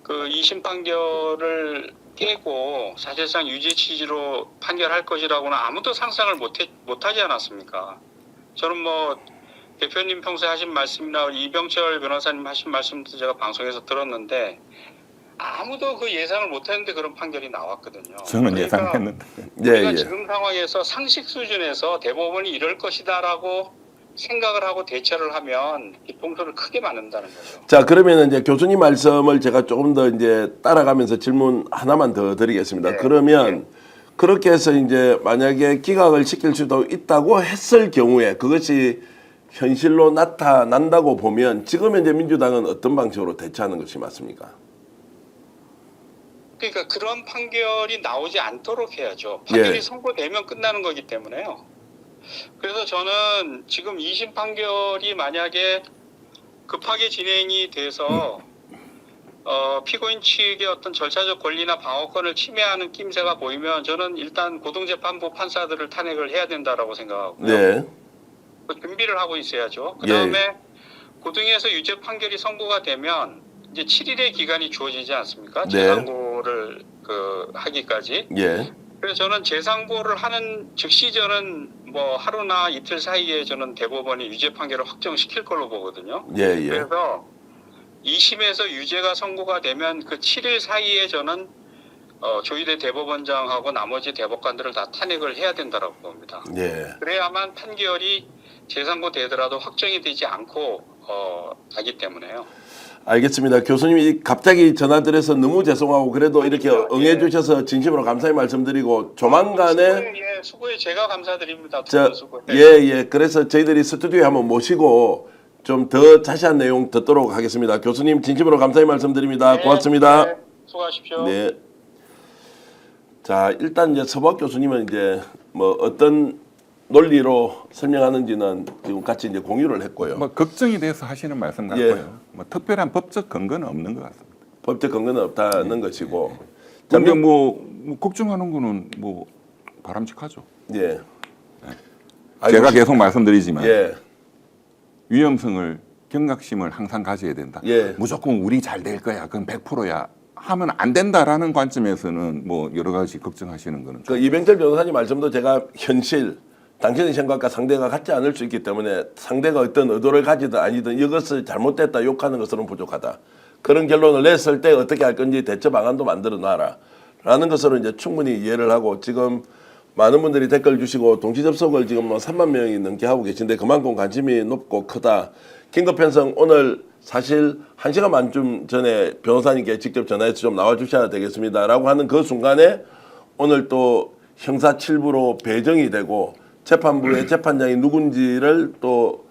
그 2심 판결을 깨고 사실상 유죄 취지로 판결할 것이라고는 아무도 상상을 못하지 않았습니까? 저는 뭐 대표님 평소에 하신 말씀이나 이병철 변호사님 하신 말씀도 제가 방송에서 들었는데 아무도 그 예상을 못했는데 그런 판결이 나왔거든요. 저는 그러니까 예상했는데. 우리가 지금 상황에서 상식 수준에서 대법원이 이럴 것이다라고 생각을 하고 대처를 하면 뒤통수를 크게 맞는다는 거죠. 자, 그러면 이제 교수님 말씀을 제가 조금 더 이제 따라가면서 질문 하나만 더 드리겠습니다. 네. 그러면 그렇게 해서 이제 만약에 기각을 시킬 수도 있다고 했을 경우에 그것이 현실로 나타난다고 보면 지금 현재 민주당은 어떤 방식으로 대처하는 것이 맞습니까? 그러니까 그런 판결이 나오지 않도록 해야죠. 판결이 예. 선고되면 끝나는 거기 때문에요. 그래서 저는 지금 2심 판결이 만약에 급하게 진행이 돼서 피고인 측의 어떤 절차적 권리나 방어권을 침해하는 낌새가 보이면 저는 일단 고등재판부 판사들을 탄핵을 해야 된다라고 생각하고요. 네. 그 준비를 하고 있어야죠. 그다음에 예. 고등에서 유죄 판결이 선고가 되면 이제 7일의 기간이 주어지지 않습니까? 네. 재상고를 하기까지. 예. 그래서 저는 재상고를 하는 즉시 저는 뭐 하루나 이틀 사이에 저는 대법원이 유죄 판결을 확정시킬 걸로 보거든요. 예, 예. 그래서 2심에서 유죄가 선고가 되면 그 7일 사이에 저는 조희대 대법원장하고 나머지 대법관들을 다 탄핵을 해야 된다라고 봅니다. 예. 그래야만 판결이 재상고 되더라도 확정이 되지 않고 가기 때문에요. 알겠습니다. 교수님이 갑자기 전화드려서 너무 죄송하고 그래도 이렇게 응해주셔서 진심으로 감사의 말씀드리고 조만간에 수고에 제가 감사드립니다. 저, 수고에. 예. 그래서 저희들이 스튜디오에 한번 모시고 좀 더 자세한 내용 듣도록 하겠습니다. 교수님 진심으로 감사의 말씀드립니다. 네, 고맙습니다. 네, 수고하십시오. 네. 자, 일단 이제 서박 교수님은 이제 뭐 어떤 논리로 설명하는지는 지금 같이 이제 공유를 했고요. 뭐 걱정이 돼서 하시는 말씀 같고요. 예. 뭐 특별한 법적 근거는 없는 것 같습니다. 법적 근거는 없다는 것이고. 근데 뭐 걱정하는 거는 뭐 바람직하죠. 예. 제가 계속 말씀드리지만 예. 위험성을 경각심을 항상 가져야 된다. 예. 무조건 우리 잘 될 거야. 그건 100%야. 하면 안 된다라는 관점에서는 뭐 여러 가지 걱정하시는 거는 그 이병철 변호사님 말씀도 제가 현실 당신의 생각과 상대가 같지 않을 수 있기 때문에 상대가 어떤 의도를 가지든 아니든 이것을 잘못됐다 욕하는 것으로는 부족하다. 그런 결론을 냈을 때 어떻게 할 건지 대처 방안도 만들어 놔라. 라는 것으로 이제 충분히 이해를 하고 지금 많은 분들이 댓글 주시고 동시 접속을 지금 뭐 3만 명이 넘게 하고 계신데 그만큼 관심이 높고 크다. 긴급 편성 오늘 사실 1시간 반쯤 전에 변호사님께 직접 전화해서 좀 나와 주셔야 되겠습니다. 라고 하는 그 순간에 오늘 또 형사 7부로 배정이 되고 재판부의 재판장이 누군지를 또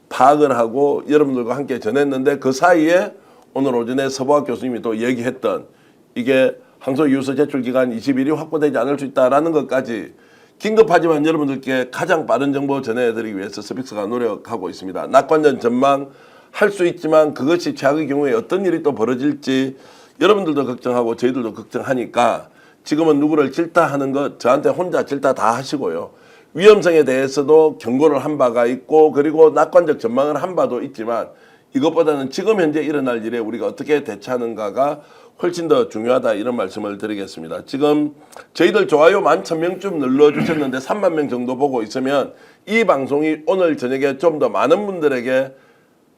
파악을 하고 여러분들과 함께 전했는데 그 사이에 오늘 오전에 서보학 교수님이 또 얘기했던 이게 항소이유서 제출 기간 20일이 확보되지 않을 수 있다라는 것까지 긴급하지만 여러분들께 가장 빠른 정보 전해드리기 위해서 스픽스가 노력하고 있습니다. 낙관전 전망 할 수 있지만 그것이 최악의 경우에 어떤 일이 또 벌어질지 여러분들도 걱정하고 저희들도 걱정하니까 지금은 누구를 질타하는 것 저한테 혼자 질타 다 하시고요. 위험성에 대해서도 경고를 한 바가 있고 그리고 낙관적 전망을 한 바도 있지만 이것보다는 지금 현재 일어날 일에 우리가 어떻게 대처하는가가 훨씬 더 중요하다 이런 말씀을 드리겠습니다. 지금 저희들 좋아요 11,000명쯤 눌러주셨는데 3만 명 정도 보고 있으면 이 방송이 오늘 저녁에 좀 더 많은 분들에게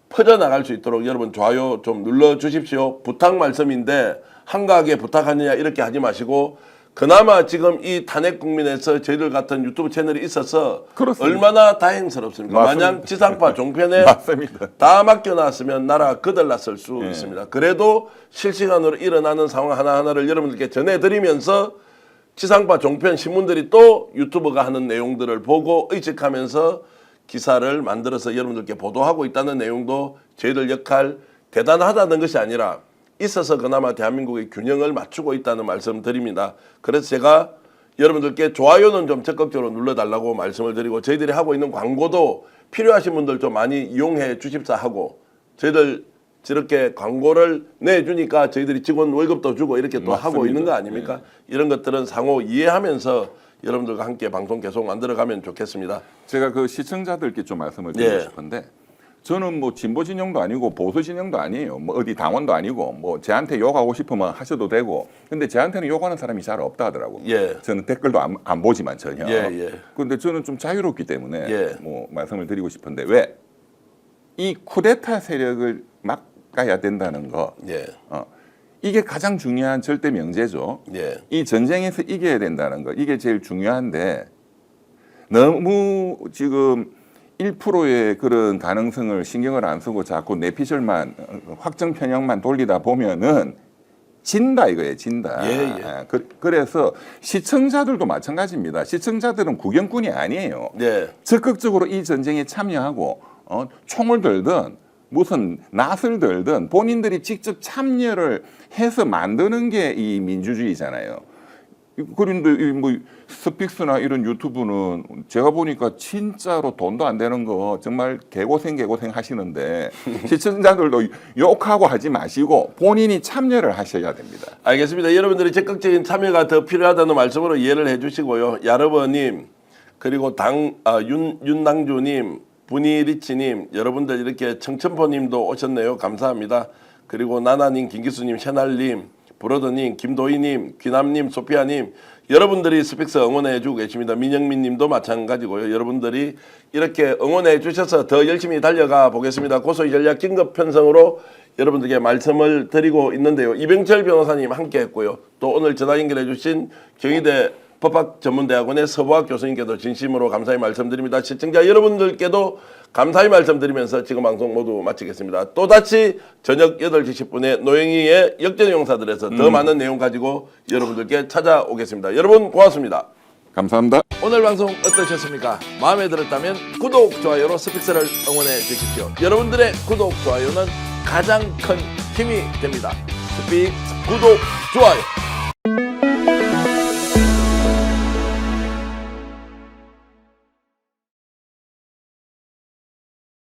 퍼져나갈 수 있도록 여러분 좋아요 좀 눌러주십시오. 부탁 말씀인데 한가하게 부탁하느냐 이렇게 하지 마시고 그나마 지금 이 탄핵 국민에서 저희들 같은 유튜브 채널이 있어서 그렇습니다. 얼마나 다행스럽습니까? 맞습니다. 만약 지상파 종편에 맞습니다. 다 맡겨놨으면 나라가 거들났을 수 있습니다. 그래도 실시간으로 일어나는 상황 하나하나를 여러분들께 전해드리면서 지상파 종편 신문들이 또 유튜버가 하는 내용들을 보고 의식하면서 기사를 만들어서 여러분들께 보도하고 있다는 내용도 저희들 역할 대단하다는 것이 아니라 있어서 그나마 대한민국의 균형을 맞추고 있다는 말씀 드립니다. 그래서 제가 여러분들께 좋아요는 좀 적극적으로 눌러달라고 말씀을 드리고 저희들이 하고 있는 광고도 필요하신 분들 좀 많이 이용해 주십사 하고 저희들 저렇게 광고를 내주니까 저희들이 직원 월급도 주고 이렇게 또 맞습니다. 하고 있는 거 아닙니까? 이런 것들은 상호 이해하면서 여러분들과 함께 방송 계속 만들어가면 좋겠습니다. 제가 그 시청자들께 좀 말씀을 드리고 예. 싶은데 저는 뭐 진보 진영도 아니고 보수 진영도 아니에요. 뭐 어디 당원도 아니고 뭐 저한테 욕하고 싶으면 하셔도 되고. 근데 저한테는 욕하는 사람이 잘 없다 하더라고. 예. 저는 댓글도 안 보지만 전혀. 예. 근데 저는 좀 자유롭기 때문에 예. 뭐 말씀을 드리고 싶은데 왜 이 쿠데타 세력을 막아야 된다는 거. 예. 이게 가장 중요한 절대 명제죠. 예. 이 전쟁에서 이겨야 된다는 거. 이게 제일 중요한데 너무 지금 1%의 그런 가능성을 신경을 안 쓰고 자꾸 내피셜만 확정 편향만 돌리다 보면은 진다 이거예요, 진다. 예. 그래서 시청자들도 마찬가지입니다. 시청자들은 구경꾼이 아니에요. 네. 적극적으로 이 전쟁에 참여하고 총을 들든 무슨 낫을 들든 본인들이 직접 참여를 해서 만드는 게 이 민주주의잖아요. 그런데 뭐 스픽스나 이런 유튜브는 제가 보니까 진짜로 돈도 안 되는 거 정말 개고생 하시는데 시청자들도 욕하고 하지 마시고 본인이 참여를 하셔야 됩니다. 알겠습니다. 여러분들이 적극적인 참여가 더 필요하다는 말씀으로 이해를 해주시고요. 야르버님 그리고 윤낭주님, 분이리치님, 여러분들 이렇게 청천포님도 오셨네요. 감사합니다. 그리고 나나님, 김기수님, 샤날님, 브로더님, 김도희님, 귀남님, 소피아님, 여러분들이 스픽스 응원해주고 계십니다. 민영민님도 마찬가지고요. 여러분들이 이렇게 응원해주셔서 더 열심히 달려가 보겠습니다. 고소의 전략 긴급 편성으로 여러분들께 말씀을 드리고 있는데요. 이병철 변호사님 함께했고요. 또 오늘 전화 연결해주신 경희대 법학전문대학원의 서보학 교수님께도 진심으로 감사의 말씀드립니다. 시청자 여러분들께도 감사의 말씀드리면서 지금 방송 모두 마치겠습니다. 또다시 저녁 8시 10분에 노영희의 역전의 용사들에서 더 많은 내용 가지고 여러분들께 찾아오겠습니다. 여러분 고맙습니다. 감사합니다. 오늘 방송 어떠셨습니까? 마음에 들었다면 구독, 좋아요로 스픽스를 응원해 주십시오. 여러분들의 구독, 좋아요는 가장 큰 힘이 됩니다. 스픽스 구독, 좋아요